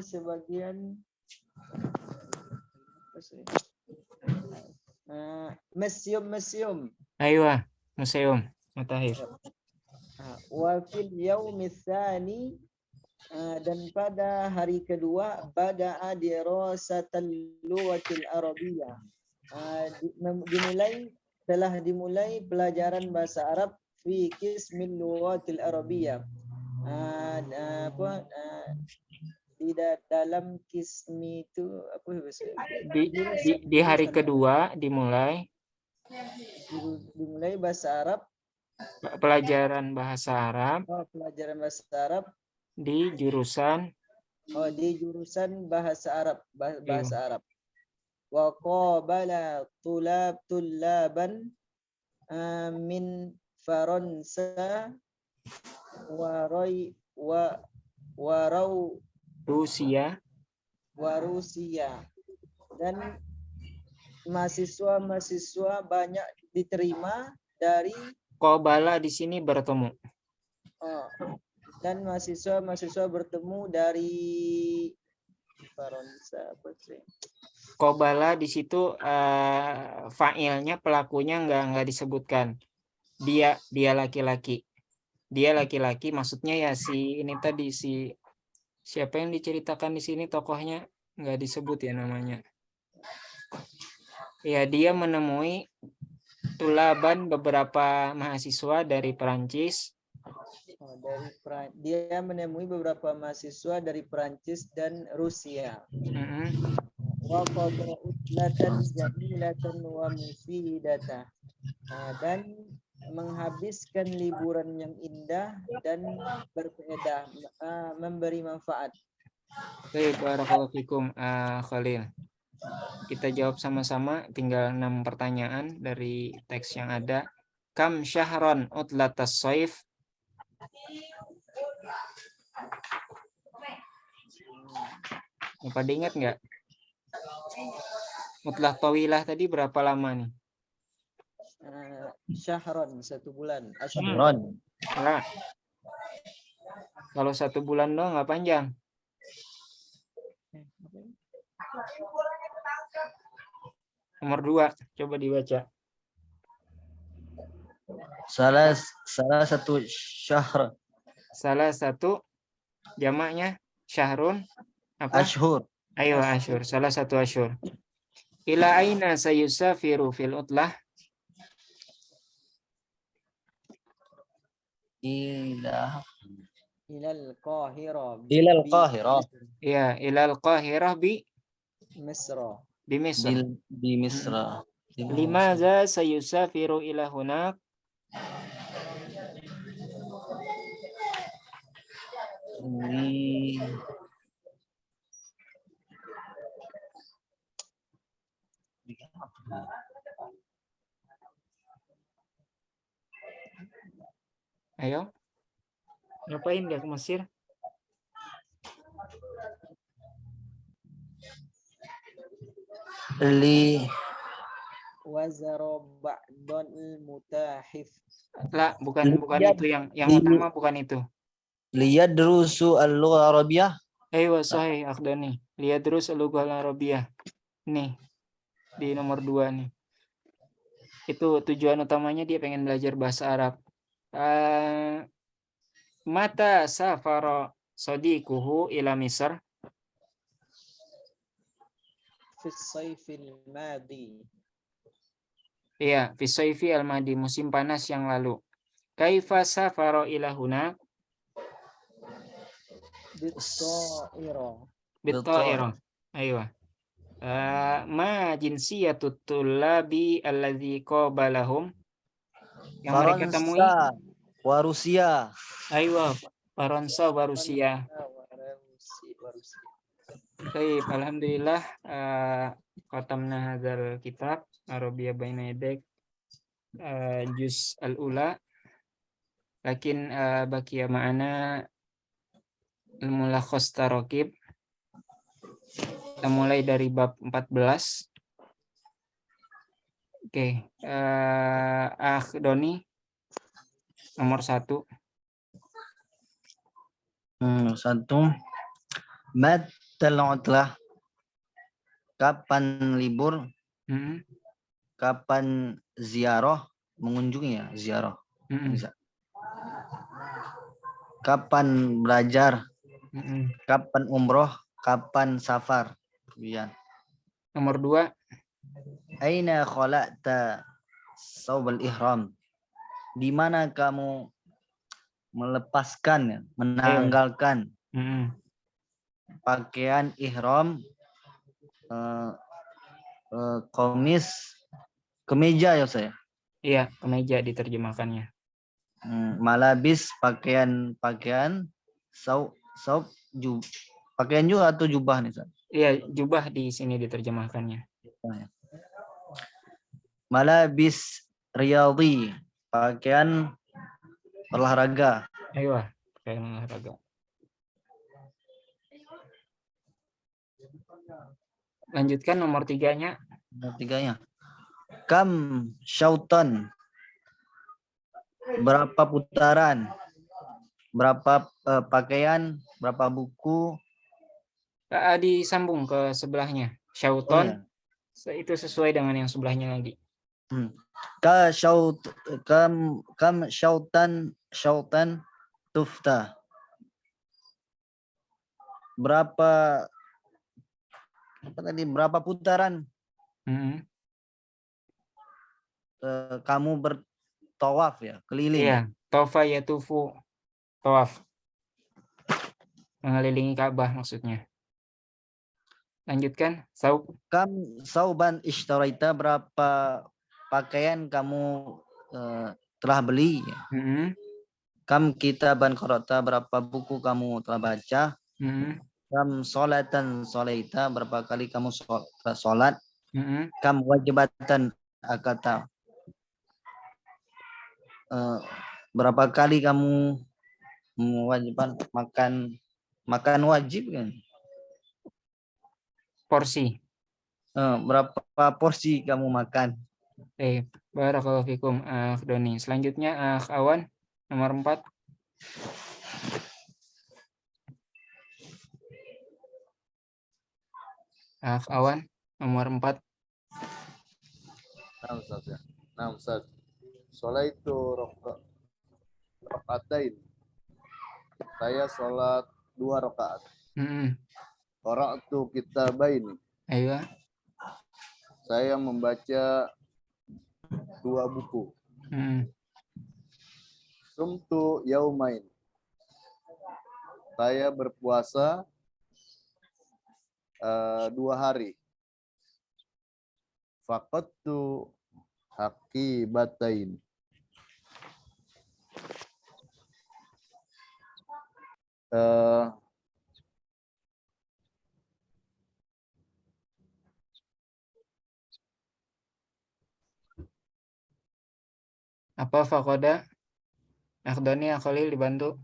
Speaker 2: sebagian museum.
Speaker 1: Ayo, museum mutahif.
Speaker 2: Wa fil yaumi tsani, dan pada hari kedua, bada'a dirasatal lughatil arabiyyah, telah dimulai pelajaran bahasa Arab fi qismil lughatil arabiyyah, di dalam kismi itu apa
Speaker 1: di hari kedua dimulai
Speaker 2: bahasa Arab,
Speaker 1: pelajaran bahasa Arab, di jurusan
Speaker 2: bahasa Arab. Wa qabala tullaban min Faransa Rusia, dan mahasiswa banyak diterima dari
Speaker 1: Qabala di sini bertemu.
Speaker 2: Dan mahasiswa bertemu dari Faransa.
Speaker 1: Qabala di situ fa'ilnya, pelakunya nggak disebutkan. Dia laki-laki. Dia laki-laki, maksudnya ya si ini tadi, siapa yang diceritakan di sini tokohnya nggak disebut ya namanya. Ya, dia menemui tulaban, beberapa mahasiswa dari Perancis.
Speaker 2: Dia menemui beberapa mahasiswa dari Perancis dan Rusia. Wa qadra utlatan jamilatan wa mufidatan, Dan menghabiskan liburan yang indah dan berfaedah, memberi manfaat.
Speaker 1: Baik, barakallahu fikum, Khalil. Kita jawab sama-sama, tinggal 6 pertanyaan dari teks yang ada. Kam syahron utlatas soif? Pada ingat nggak? Utlah tawilah tadi berapa lama nih?
Speaker 2: Syahron, 1 bulan.
Speaker 4: Syahron.
Speaker 1: Nah, kalau 1 bulan doang nggak panjang. Nomor 2, coba dibaca.
Speaker 4: Salah satu syahr.
Speaker 1: Salah satu jamaknya syahrun apa?
Speaker 4: Ashhur.
Speaker 1: Ayo asyur, salah satu asyur. Ila aina sayusafiru fil utlah?
Speaker 2: Ilal Qahirah.
Speaker 4: Ilal Qahirah.
Speaker 1: Ya, ilal Qahirah bi
Speaker 2: Misra.
Speaker 1: Misr.
Speaker 4: Di Misra.
Speaker 1: Limaza sayusafiru ila hunak? Ayo. Ngapain dia ke Mesir?
Speaker 2: Wazaro ba'dal mutahif.
Speaker 1: Lah, bukan itu yang utama, bukan itu.
Speaker 4: Liyadrusu al-lugha Arabiyah.
Speaker 1: Ayo, sahih Akhdani. Lihat terus al-lughah al-arabiyah. Nih, di nomor 2 nih. Itu tujuan utamanya dia pengen belajar bahasa Arab. Mata safara sadiquhu ila Misr?
Speaker 2: Fi sayfil madi.
Speaker 1: Iya, fi sayfi al-madi, musim panas yang lalu. Kaifa safara ila hunak? Bitta'ira. Ayo. Ma jinsiyatut tullabi alladzi qabalahum? Yang mereka temui?
Speaker 4: Wa Rusia.
Speaker 1: Ayo, Faransa wa Rusia. Baik, alhamdulillah khatamna hadzal kitab Arabiyya baina yadak juz al-ula. Lakin baqiya ma'ana al-mulakhas taraqib. Kita mulai dari bab 14. Oke, Doni nomor 1.
Speaker 4: 1. Matal utlah. Kapan libur? Kapan ziarah? Mengunjungi ya, ziarah. Bisa. Kapan belajar? Kapan umroh? Kapan safar? Ya.
Speaker 1: Nomor 2.
Speaker 4: Aina khala'ta saubal ihram? Di mana kamu melepaskan, menanggalkan pakaian ihram, komis, kemeja ya saya?
Speaker 1: Iya, kemeja diterjemahkannya.
Speaker 4: Malabis, pakaian, saub, pakaian juga atau jubah nih, Ustaz?
Speaker 1: Iya, jubah di sini diterjemahkannya.
Speaker 4: Malabis riyadhi, pakaian olahraga.
Speaker 1: Ayo, pakaian olahraga. Lanjutkan nomor 3-nya.
Speaker 4: Nomor 3-nya. Kam syautan. Berapa putaran? Berapa pakaian? Berapa buku?
Speaker 1: Disambung ke sebelahnya. Syauton. Itu sesuai dengan yang sebelahnya lagi.
Speaker 4: Kam syautan tufta. Berapa putaran kamu bertawaf ya, keliling?
Speaker 1: Iya, tawafa yatufu, tawaf, mengelilingi Ka'bah maksudnya. Lanjutkan.
Speaker 4: Kam sauban ishtaraita, berapa pakaian kamu telah beli?
Speaker 1: Mm-mm.
Speaker 4: Kam kitaban qara'ta, berapa buku kamu telah baca?
Speaker 1: Mm-mm.
Speaker 4: Kam sholatan sholaita, berapa kali kamu sholat?
Speaker 1: Mm-mm.
Speaker 4: Kam wajibatan akata, berapa kali kamu mewajibkan makan wajib kan?
Speaker 1: Porsi.
Speaker 4: Berapa porsi kamu makan?
Speaker 1: Barakallahu fikum, Akh Doni. Selanjutnya, Akh Awan, nomor 4. Akh Awan, nomor 4.
Speaker 3: Nah, Ustaz ya. Nah, Ustaz. Sholat itu rakaatain. Saya sholat 2 rakaat.
Speaker 1: Mm-mm.
Speaker 3: Qara'tu kitabaini.
Speaker 1: Ayo.
Speaker 3: Saya membaca 2 buku.
Speaker 1: Mm-mm.
Speaker 3: Sumtu yaumain. Saya berpuasa 2 hari. Faqattu haqibatain.
Speaker 1: Apa fakoda? Akh Doni, Akh Khalil dibantu.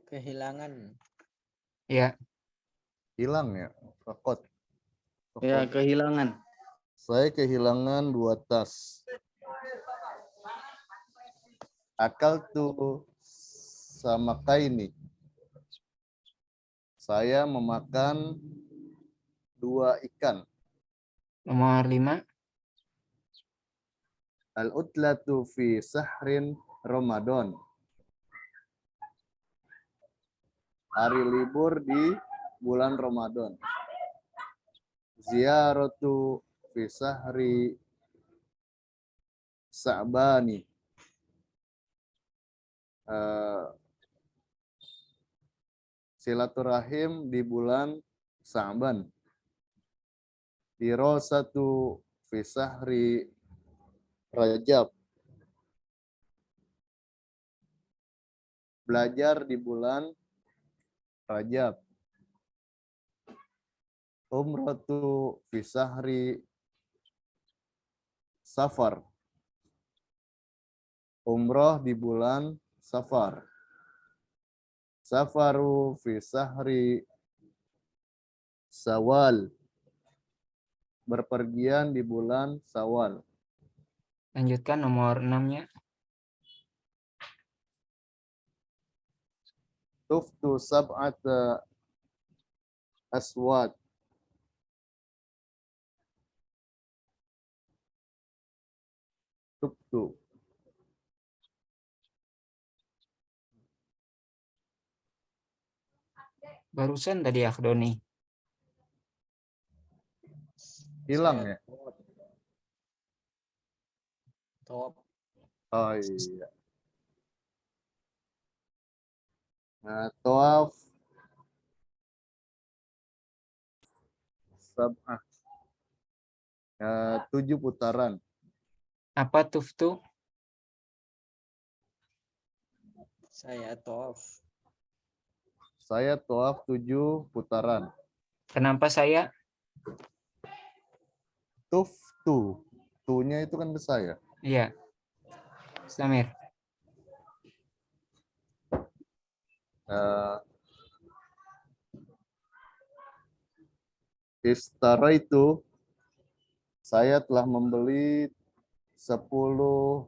Speaker 2: Kehilangan.
Speaker 1: Ya.
Speaker 3: Hilang ya. Faqat.
Speaker 4: Ya, kehilangan.
Speaker 3: Saya kehilangan 2 tas. Akaltu samakaini. Saya memakan 2 ikan.
Speaker 1: Nomor 5.
Speaker 3: Al-utlatu fi sahrin Ramadan. Hari libur di bulan Ramadan. Ziyaratu fi sahri Sa'bani. Silaturahim di bulan Sa'ban. Dirosatu fi sahri Rajab. Belajar di bulan Rajab. Umratu fi sahri Safar. Umroh di bulan Safar. Safaru fi sahri Sawal. Berpergian di bulan Sawal.
Speaker 1: Lanjutkan nomor 6-nya.
Speaker 3: Tuftu sab'ata aswad. Tuftu.
Speaker 1: Barusan tadi Akh Doni.
Speaker 3: Hilang ya?
Speaker 2: Top.
Speaker 3: Oh iya. Nah, tawaf sab'ah. 7 putaran.
Speaker 1: Apa tuftu?
Speaker 2: Saya tawaf.
Speaker 3: Saya tawaf 7 putaran.
Speaker 1: Kenapa saya?
Speaker 3: Tuftu. Tu-nya itu kan ke saya.
Speaker 1: Iya. Samir.
Speaker 3: Istaraitu. Saya telah membeli 10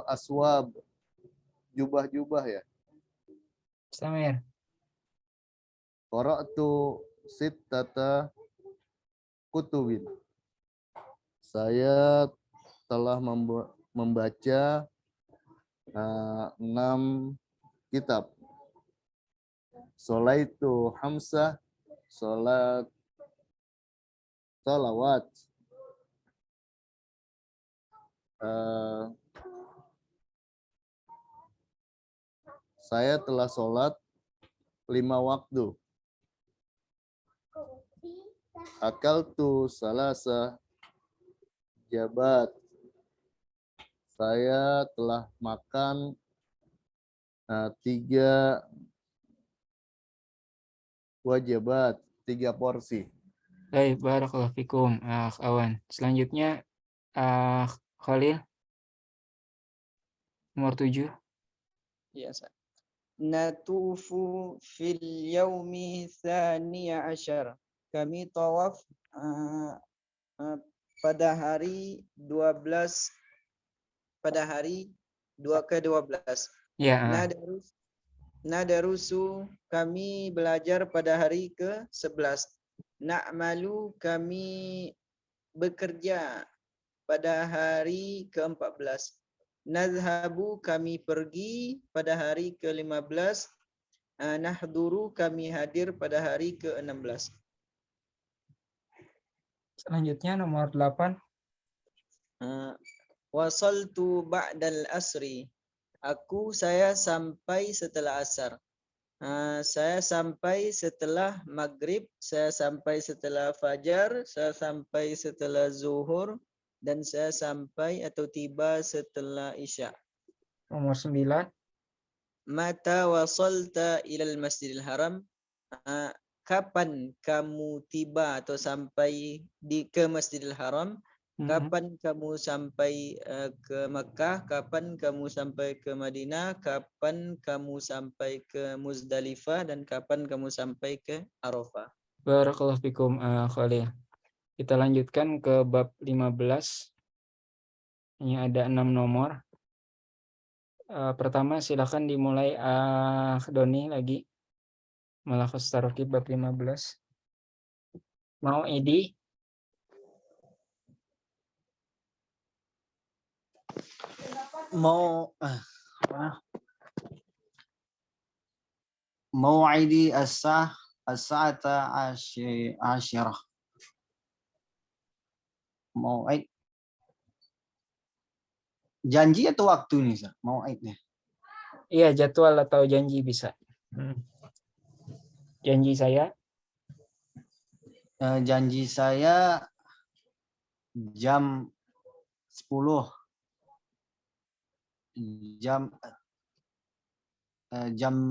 Speaker 3: aswab. Jubah-jubah ya.
Speaker 1: Samir.
Speaker 3: Qara'tu sittata kutubin. Saya telah membaca 6 kitab. Sholaitu hamsah, salawat. eh, saya telah sholat 5 waktu. Akaltu salasa jabat. Saya telah makan 3 wajibat, 3 porsi.
Speaker 1: Baik, barakallahu fikum, Awan. Selanjutnya, Khalil, nomor 7.
Speaker 2: Ya, Sa. Natufu fil yaumi tsaniya asyar. Kami tawaf pada hari 12, pada hari 2 ke-12.
Speaker 1: Ya,
Speaker 2: Nadarusu kami belajar pada hari ke-11. Na'malu kami bekerja pada hari ke-14. Nazhabu kami pergi pada hari ke-15. Nahduru kami hadir pada hari ke-16.
Speaker 1: selanjutnya nomor 8.
Speaker 2: Wasaltu ba'dal asri. Saya sampai setelah asar. Saya sampai setelah maghrib, saya sampai setelah fajar, saya sampai setelah zuhur, dan saya sampai atau tiba setelah isya.
Speaker 1: Nomor 9.
Speaker 2: Mata wasalta ilal masjidil haram. Kapan kamu tiba atau sampai ke Masjidil Haram? Kapan kamu sampai ke Makkah? Kapan kamu sampai ke Madinah? Kapan kamu sampai ke Muzdalifah? Dan kapan kamu sampai ke Arafah?
Speaker 1: Barakallahu fikum, Khalil. Kita lanjutkan ke bab 15. Ini ada 6 nomor. Pertama silakan dimulai Doni lagi. Malakhos Tarokib bab 15. Mau Edi?
Speaker 4: Mau'idi as-sa'ata asyirah. Mau'id. Janji atau waktu nih, Sir? Mau'idnya.
Speaker 1: Iya, jadwal atau janji bisa. Janji saya?
Speaker 4: Janji saya jam 10. Jam 7.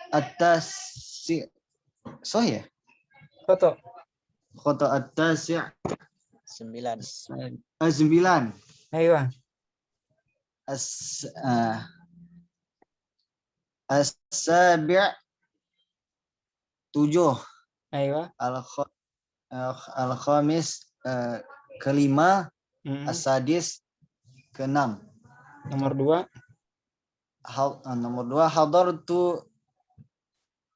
Speaker 4: Atas so ya? Foto atas
Speaker 2: 9.
Speaker 4: 9.
Speaker 1: Ayo.
Speaker 4: As-sabi' 7.
Speaker 1: Ayo.
Speaker 4: Al-khamis kelima. As-sadis ke-6.
Speaker 1: Nomor 2.
Speaker 4: Nomor 2 hadartu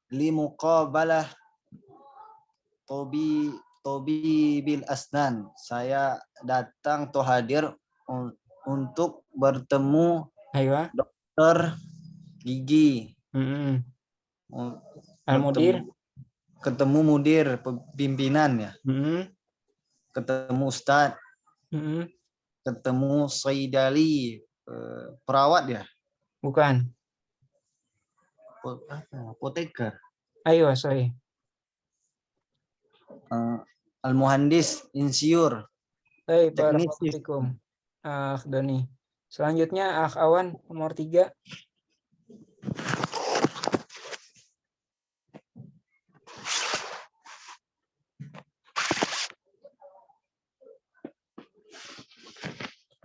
Speaker 4: li muqabalah Tobi bil asnan. Saya datang atau hadir untuk bertemu dokter gigi.
Speaker 1: Al-mudir.
Speaker 4: Ketemu mudir pimpinan ya. Ketemu ustadz. Ketemu saidali perawat ya.
Speaker 1: Bukan.
Speaker 4: Apoteker.
Speaker 1: Ayo, sorry.
Speaker 4: Al-muhandis, insinyur.
Speaker 1: Teknisi. Doni. Selanjutnya Awan nomor 3.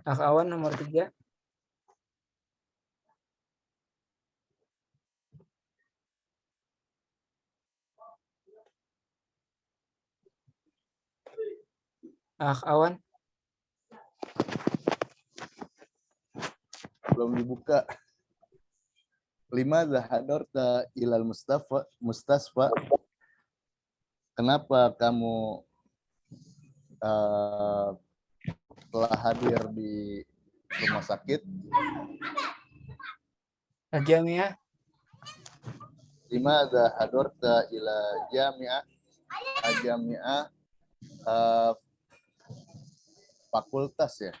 Speaker 1: Awan nomor 3. Awan.
Speaker 3: Belum dibuka. 5 hadarta ilal mustasfa. Kenapa kamu telah hadir di rumah sakit?
Speaker 1: Al-Jami'ah.
Speaker 3: 5 hadarta ila jami'ah. Al-jami'ah. Eh, fakultas ya.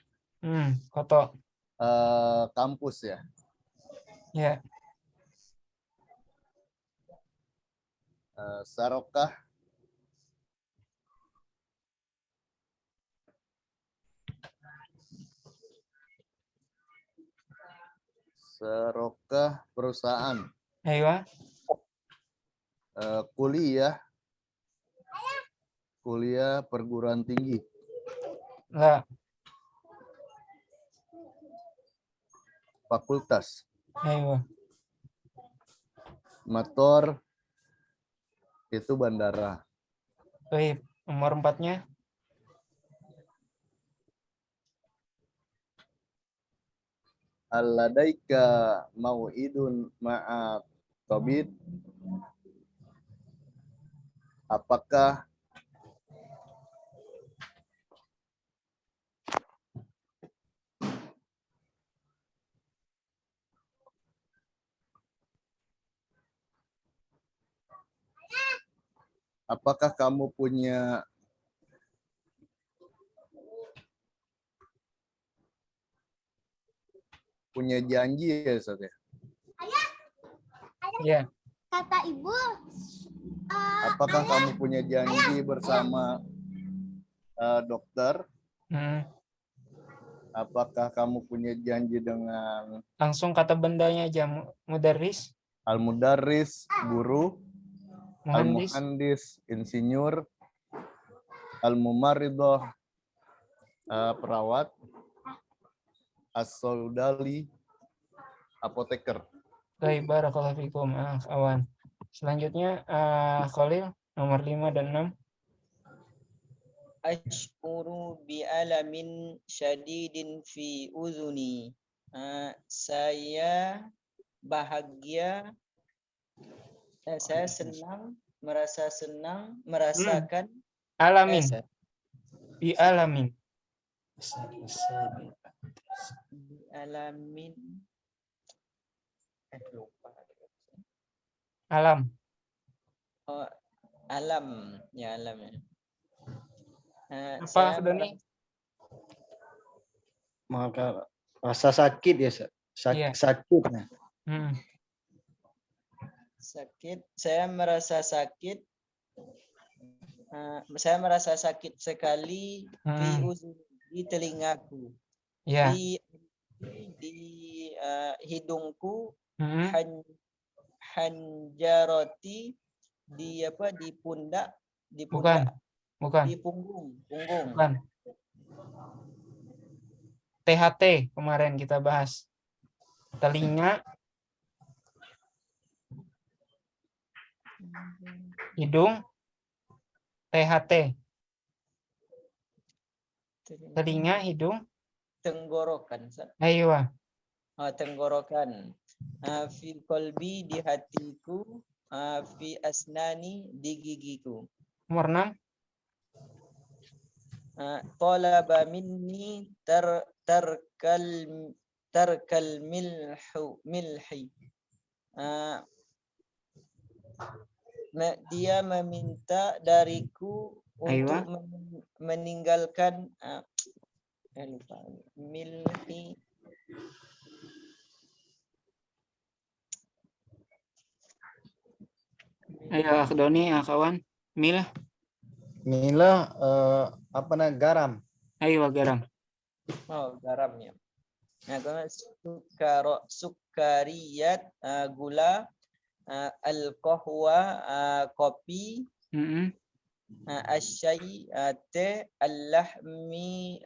Speaker 1: Koto.
Speaker 3: Kampus ya.
Speaker 1: Ya.
Speaker 3: Sarokah. Sarokah perusahaan.
Speaker 1: Aywa.
Speaker 3: Kuliah. Kuliah perguruan tinggi.
Speaker 1: La.
Speaker 3: Fakultas.
Speaker 1: Aywa.
Speaker 3: Motor itu bandara.
Speaker 1: Baik. Nomor 4-nya.
Speaker 3: Alladaika mau'idun ma'a tabib. Apakah kamu punya janji ya, Ustaz ya?
Speaker 1: Ya.
Speaker 5: Kata ibu,
Speaker 3: Apakah kamu punya janji bersama dokter? Apakah kamu punya janji dengan
Speaker 1: Langsung kata bendanya aja. Mudarris.
Speaker 3: al-mudarris, guru,
Speaker 1: Muhandis.
Speaker 3: al-muhandis, insinyur, al-mumarridah, perawat, as-saudali, apoteker.
Speaker 1: Baik. Barakallahu fikum. Awan. Selanjutnya Khalil. Nomor 5 dan 6.
Speaker 2: Ashkuru bi alamin syadidin fi uzuni. Saya bahagia, saya senang, merasa senang, merasakan
Speaker 1: Alamin. Bi alamin.
Speaker 2: Bi alamin. Lupa.
Speaker 1: Alam.
Speaker 2: Oh, alam, ya alam ya.
Speaker 1: Apa Doni?
Speaker 4: Maka rasa sakit ya,
Speaker 1: Iya.
Speaker 4: sakit.
Speaker 2: Sakit, saya merasa sakit. Saya merasa sakit sekali di telingaku,
Speaker 1: Ya.
Speaker 2: di hidungku,
Speaker 1: Hmm.
Speaker 2: hanjaroti, di pundak,
Speaker 1: Bukan.
Speaker 2: di punggung.
Speaker 1: Bukan. THT kemarin kita bahas. Telinga, hidung, THT. Telinga, hidung,
Speaker 2: tenggorokan.
Speaker 1: Aywa.
Speaker 2: Tenggorokan. Fi qalbi, di hatiku. Fi asnani, di gigiku.
Speaker 1: Nomor 6.
Speaker 2: Talaba minni tarkal milhi. Dia meminta dariku untuk meninggalkan milhi.
Speaker 1: Ayo Doni, kawan. Mila.
Speaker 4: Garam.
Speaker 1: Ayo garam.
Speaker 2: Oh, garamnya. Nah, sukariyat, gula, al-qahwa, kopi, asyai, teh, al-lahmi,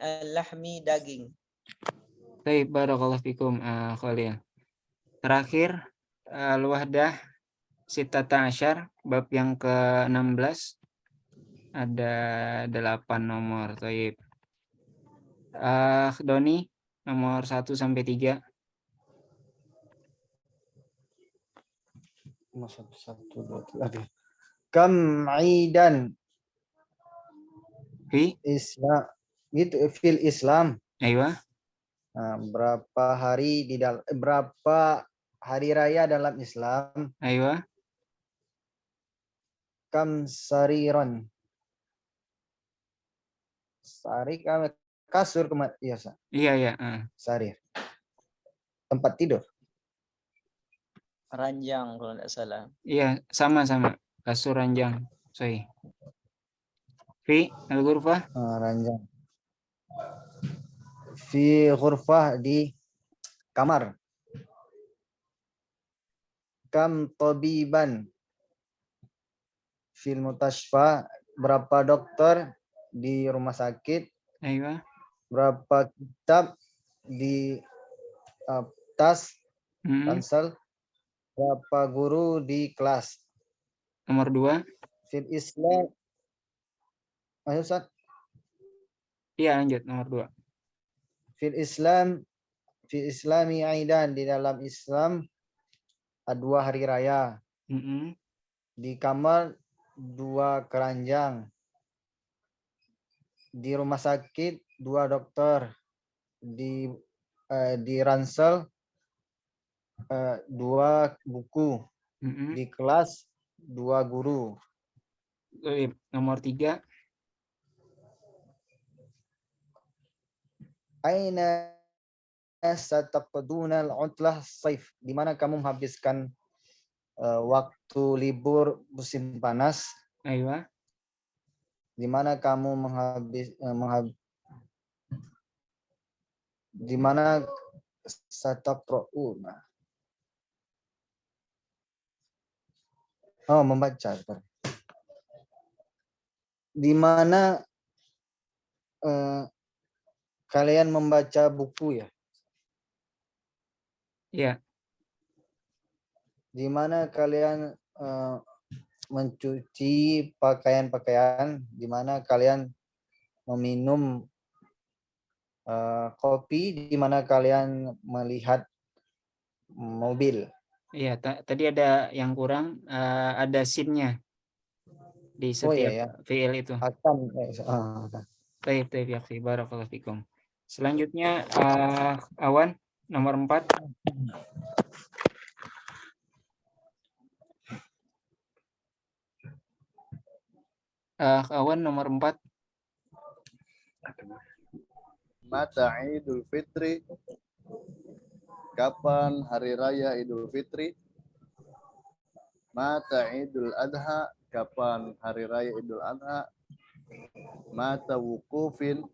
Speaker 2: daging.
Speaker 1: Baik, barakallahu fikum Khalil. Terakhir al-wahdah sittata asyar, bab yang ke-16. Ada 8 nomor. Baik. Doni, nomor 1 sampai 3.
Speaker 4: Kam aidan
Speaker 1: Fi
Speaker 4: Islam itu fil Islam.
Speaker 1: Aywa.
Speaker 4: Berapa hari raya dalam Islam?
Speaker 1: Aywa.
Speaker 4: Kam sariron.
Speaker 5: Sarir kami kasur iya
Speaker 1: Iya.
Speaker 5: sarir. Tempat tidur.
Speaker 2: Ranjang kalau tidak salah.
Speaker 1: Iya, sama. Kasur ranjang. Sahih. Fi al-ghurfah.
Speaker 5: Ranjang. Fi ghurfah di kamar. Kam tabiban fil mutashfa, berapa dokter di rumah sakit,
Speaker 1: Aywa.
Speaker 5: berapa kitab di tas
Speaker 1: Mm-mm.
Speaker 5: ransel, berapa guru di kelas.
Speaker 1: Nomor 2.
Speaker 5: Fil Islam, ayo Ustaz.
Speaker 1: Iya, lanjut nomor 2.
Speaker 5: Fil Islami aidan, di dalam Islam ada 2 hari raya.
Speaker 1: Mm-mm.
Speaker 5: Di kamar 2 keranjang. Di rumah sakit 2 dokter. Di ransel 2 buku.
Speaker 1: Mm-mm.
Speaker 5: Di kelas 2 guru.
Speaker 1: Nomor 3.
Speaker 5: Aina sataqduna al-utlah saif, di mana kamu menghabiskan waktu libur musim panas.
Speaker 1: Aywa.
Speaker 5: Di mana kamu di mana sataqrauna, membaca. Di mana kalian membaca buku ya?
Speaker 1: Iya.
Speaker 5: Di mana kalian mencuci pakaian-pakaian, di mana kalian meminum kopi, di mana kalian melihat mobil.
Speaker 1: Iya, tadi ada yang kurang, ada sin-nya di setiap fiil itu.
Speaker 5: Akan.
Speaker 1: Baik, yakfi. Barakallahu fikum. Selanjutnya Awan nomor 4. Awan nomor 4.
Speaker 3: Mata Idul Fitri, kapan hari raya Idul Fitri? Mata Idul Adha, kapan hari raya Idul Adha? Mata wukufin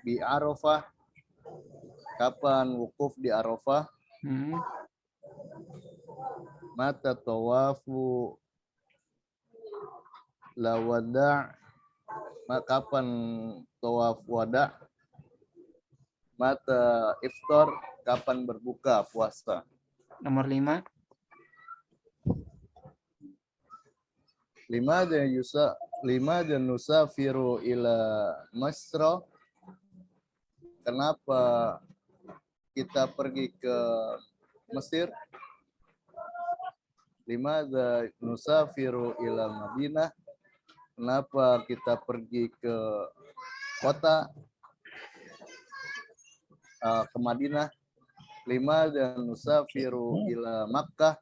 Speaker 3: bi Arafah, kapan wukuf di Arafah? Mata tawafu lawada, kapan tawaf wada? Mata iftar, kapan berbuka puasa?
Speaker 1: Nomor 5.
Speaker 3: Lima dan nusafiru ila Masra, kenapa kita pergi ke Mesir? Lima dan nusafiru ila Madinah, kenapa kita pergi ke kota, ke Madinah? Lima dan nusafiru ila Makkah,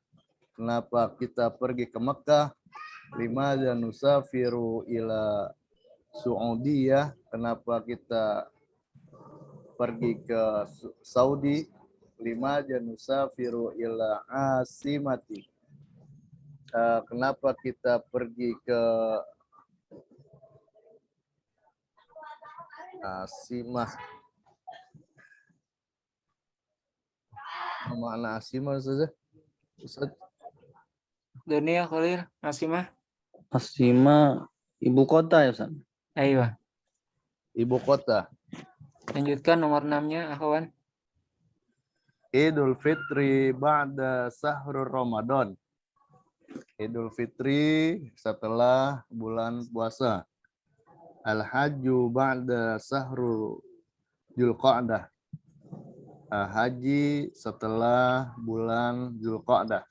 Speaker 3: kenapa kita pergi ke Makkah? Lima dan nusafiru ila Saudiyah, kenapa kita pergi ke Saudi? Lima dan nusafiru ila Asimati, kenapa kita pergi ke Asimah? Mana Asimah saja? Ustaz?
Speaker 1: Dunia Khalil, Asimah.
Speaker 4: Asimah ibu kota ya Ustaz?
Speaker 1: Aywa.
Speaker 3: Ibu kota.
Speaker 1: Lanjutkan nomor 6-nya, Akhwan.
Speaker 3: Idul Fitri ba'da sahrul Ramadan. Idul Fitri setelah bulan puasa. Al-Hajju ba'da sahrul Dzulqa'dah. Haji setelah bulan Dzulqa'dah.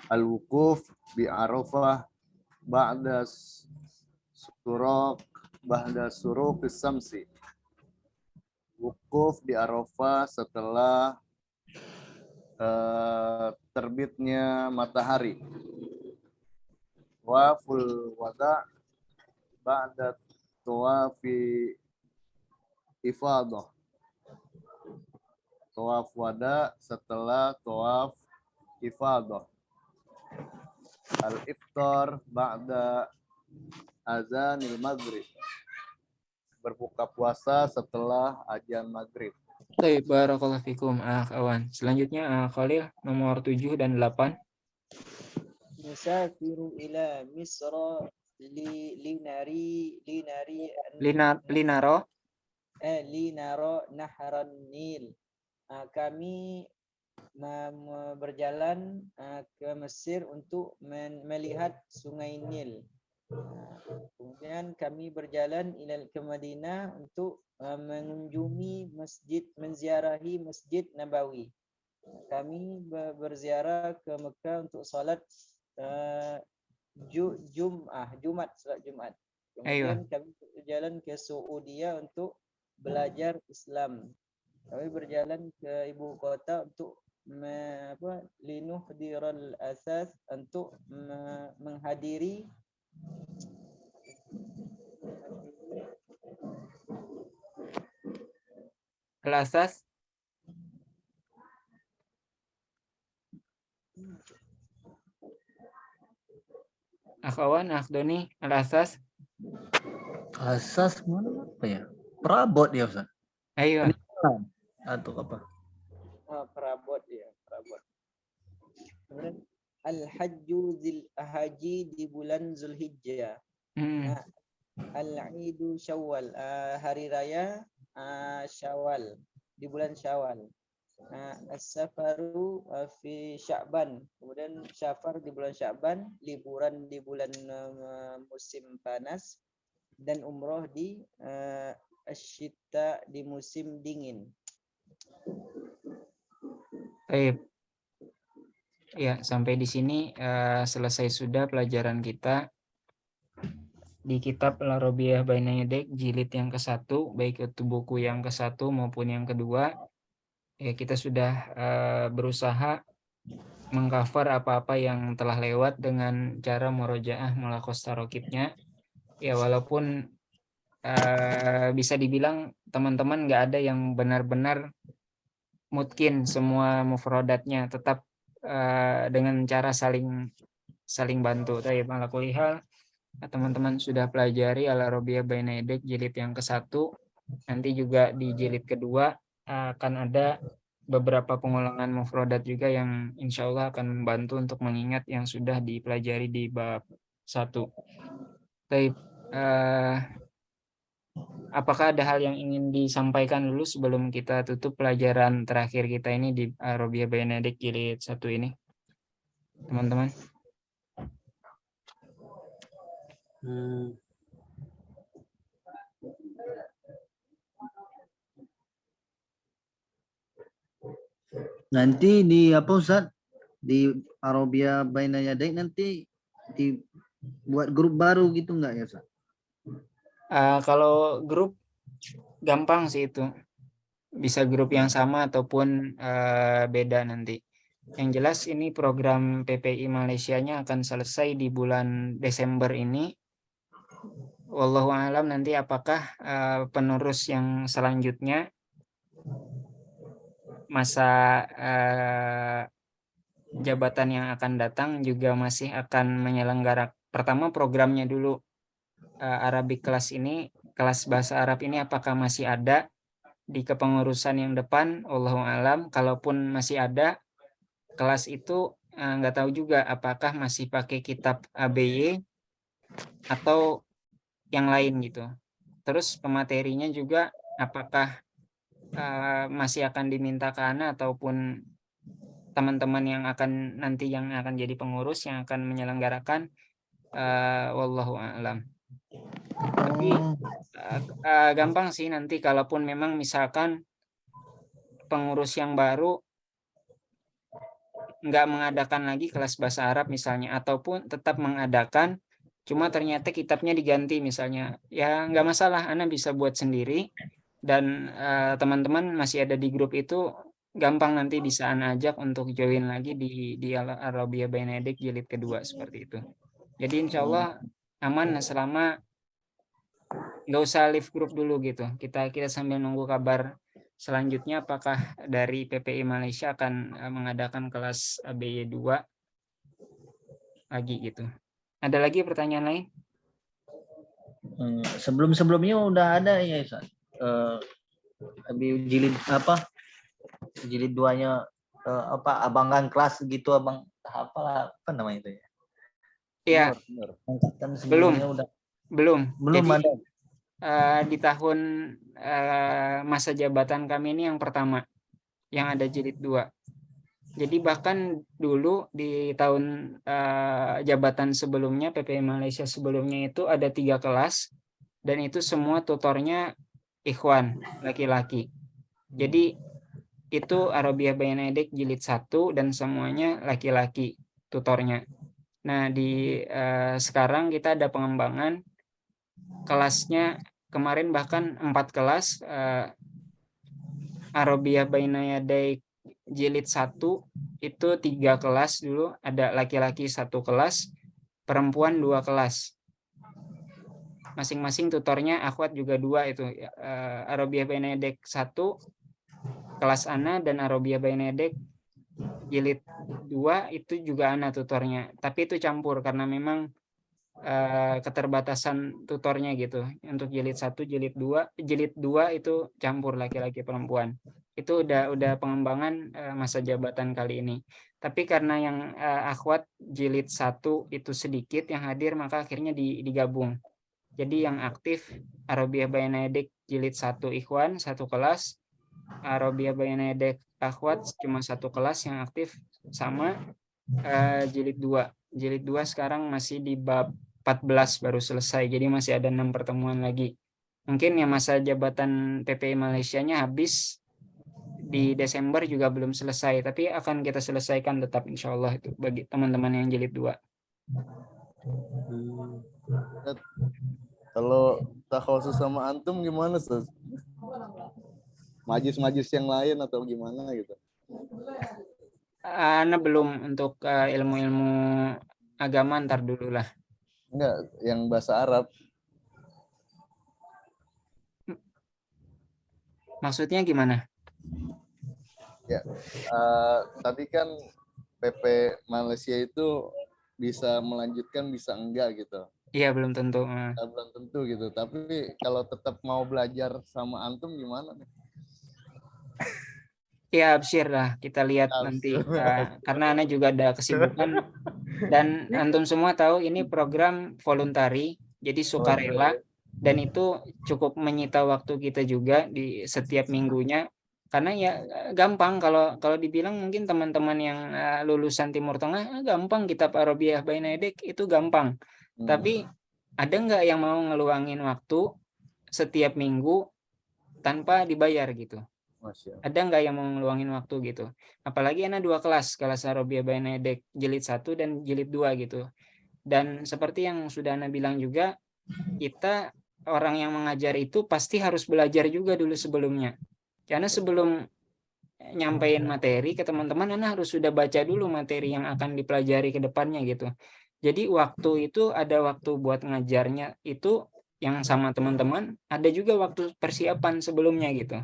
Speaker 3: Al-Wukuf bi Arafah ba'da suruq samsi. Wukuf di Arafah setelah terbitnya matahari. Waful wada ba'da tawafi ifadah. Tawaf wada setelah tawaf ifadah. Al-iftar ba'da azanil maghrib. Berbuka puasa setelah azan maghrib.
Speaker 1: Baik, barakallahu fikum, Awan. Selanjutnya, Khalil, nomor 7 dan 8.
Speaker 2: Nusafiru ila Misra linari
Speaker 1: Linaro.
Speaker 2: linaro nahran Nil. Kami berjalan ke Mesir untuk melihat Sungai Nil. Kemudian kami berjalan ke Madinah untuk mengunjungi menziarahi Masjid Nabawi. Kami berziarah ke Mekah untuk salat salat Jumat. Kemudian kami berjalan ke Saudi untuk belajar Islam. Kami berjalan ke ibu kota untuk linuhdiral asas, untuk menghadiri
Speaker 1: Al-Asas. Akhwan, Akhdoni, Al-Asas.
Speaker 4: Asas mana apa ya? Perabot ya Ustaz.
Speaker 1: Ayo.
Speaker 4: Atau apa?
Speaker 2: Perabot ya, perabot. Kemudian Al-Hajju Haji di bulan Zulhijjah. Al-Idu Syawal, hari raya Syawal, di bulan Syawal. As-Safaru fi Sya'ban, kemudian Syafar di bulan Sya'ban, liburan di bulan musim panas, dan umroh di Asyita di musim dingin.
Speaker 1: Baik. Ya, sampai di sini selesai sudah pelajaran kita di kitab Al-Arabiyah Baina Yadik jilid yang ke-1, baik itu buku yang ke-1 maupun yang kedua. Ya, kita sudah berusaha mengcover apa-apa yang telah lewat dengan cara murojaah mulaqos tarokibnya. Ya, walaupun bisa dibilang teman-teman nggak ada yang benar-benar mungkin semua mufradatnya, tetap dengan cara saling bantu. Tapi ala kulli hal, teman-teman sudah pelajari Al-Arabiyah Baina Yadik jilid yang ke-1. Nanti juga di jilid kedua akan ada beberapa pengulangan mufradat juga yang insya Allah akan membantu untuk mengingat yang sudah dipelajari di bab 1. Tapi apakah ada hal yang ingin disampaikan dulu sebelum kita tutup pelajaran terakhir kita ini di Al-Arabiyah Baina Yadik jilid 1 ini, teman-teman?
Speaker 4: Nanti di apa Ustaz? Di Arabiyah Baina Yadik nanti dibuat grup baru gitu enggak ya Ustaz?
Speaker 1: Kalau grup gampang sih itu. Bisa grup yang sama ataupun beda nanti. Yang jelas ini program PPI Malaysianya akan selesai di bulan Desember ini. Wallahu a'lam nanti apakah penerus yang selanjutnya masa jabatan yang akan datang juga masih akan menyelenggarakan pertama programnya dulu. Arabic kelas ini, kelas bahasa Arab ini apakah masih ada di kepengurusan yang depan? Wallahu a'lam. Kalaupun masih ada, kelas itu nggak tahu juga apakah masih pakai kitab ABY atau yang lain gitu. Terus pematerinya juga apakah masih akan diminta ke Ana ataupun teman-teman yang akan nanti yang akan jadi pengurus yang akan menyelenggarakan, wallahu a'lam. Tapi gampang sih nanti kalaupun memang misalkan pengurus yang baru nggak mengadakan lagi kelas bahasa Arab misalnya, ataupun tetap mengadakan cuma ternyata kitabnya diganti misalnya, ya nggak masalah, Ana bisa buat sendiri dan teman-teman masih ada di grup itu, gampang nanti bisa Ana ajak untuk join lagi di Al-Arabiyah Baina Yadik jilid kedua seperti itu. Jadi insya Allah aman selama nggak usah live grup dulu gitu. Kita sambil nunggu kabar selanjutnya apakah dari PPI Malaysia akan mengadakan kelas ABY 2 lagi gitu. Ada lagi pertanyaan lain?
Speaker 4: Sebelum-sebelumnya udah ada ya Ustaz. Jilid apa? Jilid 2-nya apa abangkan kelas gitu abang apa namanya itu ya?
Speaker 1: Iya,
Speaker 4: Angkatan sebelumnya udah
Speaker 1: belum.
Speaker 4: belum
Speaker 1: Jadi,
Speaker 4: ada.
Speaker 1: di tahun masa jabatan kami ini yang pertama yang ada jilid 2. Jadi bahkan dulu di tahun jabatan sebelumnya PPI Malaysia sebelumnya itu ada 3 kelas dan itu semua tutornya ikhwan laki-laki. Jadi itu Arabiah Bayanedek jilid 1 dan semuanya laki-laki tutornya. Nah di sekarang kita ada pengembangan kelasnya, kemarin bahkan 4 kelas Arabiah Bayanedek jilid 1 itu 3 kelas dulu, ada laki-laki 1 kelas, perempuan 2 kelas. Masing-masing tutornya akhwat juga 2 itu. Arabiah Bayanedek 1 kelas ana dan Arabiah Bayanedek jilid 2 itu juga ana tutornya. Tapi itu campur karena memang keterbatasan tutornya gitu. Untuk jilid 1, jilid 2 itu campur laki-laki perempuan. Itu udah pengembangan masa jabatan kali ini. Tapi karena yang akhwat jilid 1 itu sedikit yang hadir, maka akhirnya digabung. Jadi yang aktif Arabiah Bayanedek jilid 1 ikhwan 1 kelas, Arabiah Bayanedek akhwat cuma 1 kelas yang aktif, sama jilid 2. Jilid 2 sekarang masih di bab 14 baru selesai, jadi masih ada 6 pertemuan lagi. Mungkin yang masa jabatan PPI Malaysianya habis di Desember juga belum selesai, tapi akan kita selesaikan tetap insya Allah itu bagi teman-teman yang jilid 2.
Speaker 3: Kalau takhusus sama antum gimana, Ustaz? Majus-majus yang lain atau gimana gitu?
Speaker 1: Ana belum untuk ilmu-ilmu agama, ntar dulu lah.
Speaker 3: Enggak, yang bahasa Arab.
Speaker 1: Maksudnya gimana?
Speaker 3: Ya, tadi kan PP Malaysia itu bisa melanjutkan, bisa enggak gitu.
Speaker 1: Iya, belum tentu.
Speaker 3: Belum tentu gitu. Tapi kalau tetap mau belajar sama antum gimana nih?
Speaker 1: Ya, absir lah. Kita lihat nanti. Karena Ana juga ada kesibukan. Dan antum semua tahu ini program voluntari, jadi sukarela. Dan itu cukup menyita waktu kita juga di setiap minggunya. Karena ya gampang kalau dibilang mungkin teman-teman yang lulusan Timur Tengah gampang kitab Arabiah Bayanedek itu gampang. Tapi ada nggak yang mau ngeluangin waktu setiap minggu tanpa dibayar gitu? Ada nggak yang mau ngeluangin waktu gitu? Apalagi ada 2 kelas Arabiah Bayanedek jilid 1 dan jilid 2 gitu. Dan seperti yang sudah Ana bilang juga, kita orang yang mengajar itu pasti harus belajar juga dulu sebelumnya. Karena sebelum nyampein materi ke teman-teman, Ana harus sudah baca dulu materi yang akan dipelajari ke depannya gitu. Jadi waktu itu ada waktu buat ngajarnya itu yang sama teman-teman, ada juga waktu persiapan sebelumnya gitu.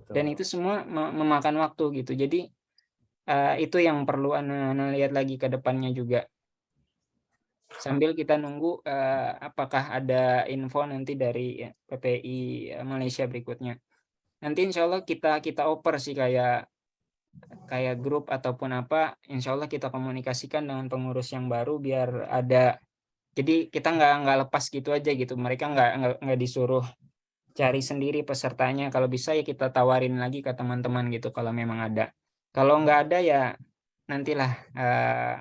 Speaker 1: Dan itu semua memakan waktu gitu. Jadi itu yang perlu Ana lihat lagi ke depannya juga. Sambil kita nunggu apakah ada info nanti dari PPI Malaysia berikutnya. Nanti insya Allah kita oper sih kayak grup ataupun apa. Insya Allah kita komunikasikan dengan pengurus yang baru biar ada. Jadi kita nggak lepas gitu aja gitu. Mereka nggak disuruh cari sendiri pesertanya. Kalau bisa ya kita tawarin lagi ke teman-teman gitu kalau memang ada. Kalau nggak ada ya nantilah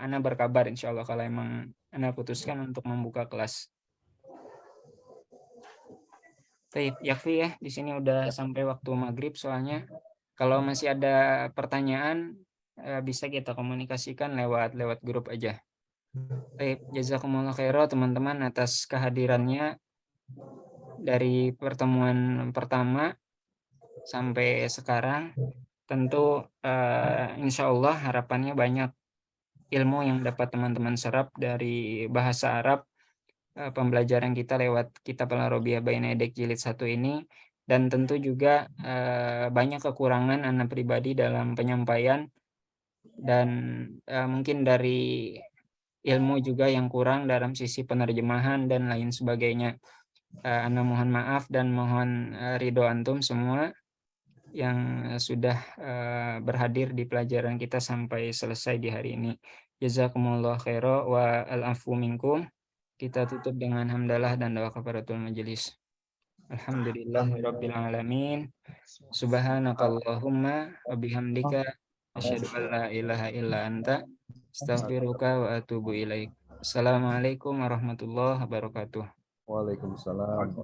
Speaker 1: Ana berkabar insya Allah kalau emang Ana putuskan untuk membuka kelas. Baik, Yakfi ya, di sini udah sampai waktu maghrib soalnya. Kalau masih ada pertanyaan bisa kita komunikasikan lewat grup aja. Baik, jazakumullah khairan teman-teman atas kehadirannya dari pertemuan pertama sampai sekarang. Tentu insya Allah harapannya banyak ilmu yang dapat teman-teman serap dari bahasa Arab pembelajaran kita lewat Kitab Al-Arabiyyah Baina Yadik jilid 1 ini, dan tentu juga banyak kekurangan ana pribadi dalam penyampaian, dan mungkin dari ilmu juga yang kurang dalam sisi penerjemahan dan lain sebagainya. Ana mohon maaf dan mohon ridho antum semua yang sudah berhadir di pelajaran kita sampai selesai di hari ini. Jazakumullah khairan wa al-afu minkum. Kita tutup dengan hamdalah dan doa kafaratul majelis. Alhamdulillahirabbil alamin. Subhanakallahumma wa bihamdika asyhadu an la ilaha illa anta astaghfiruka wa atubu ilaik. Assalamualaikum warahmatullahi wabarakatuh.
Speaker 3: Waalaikumsalam.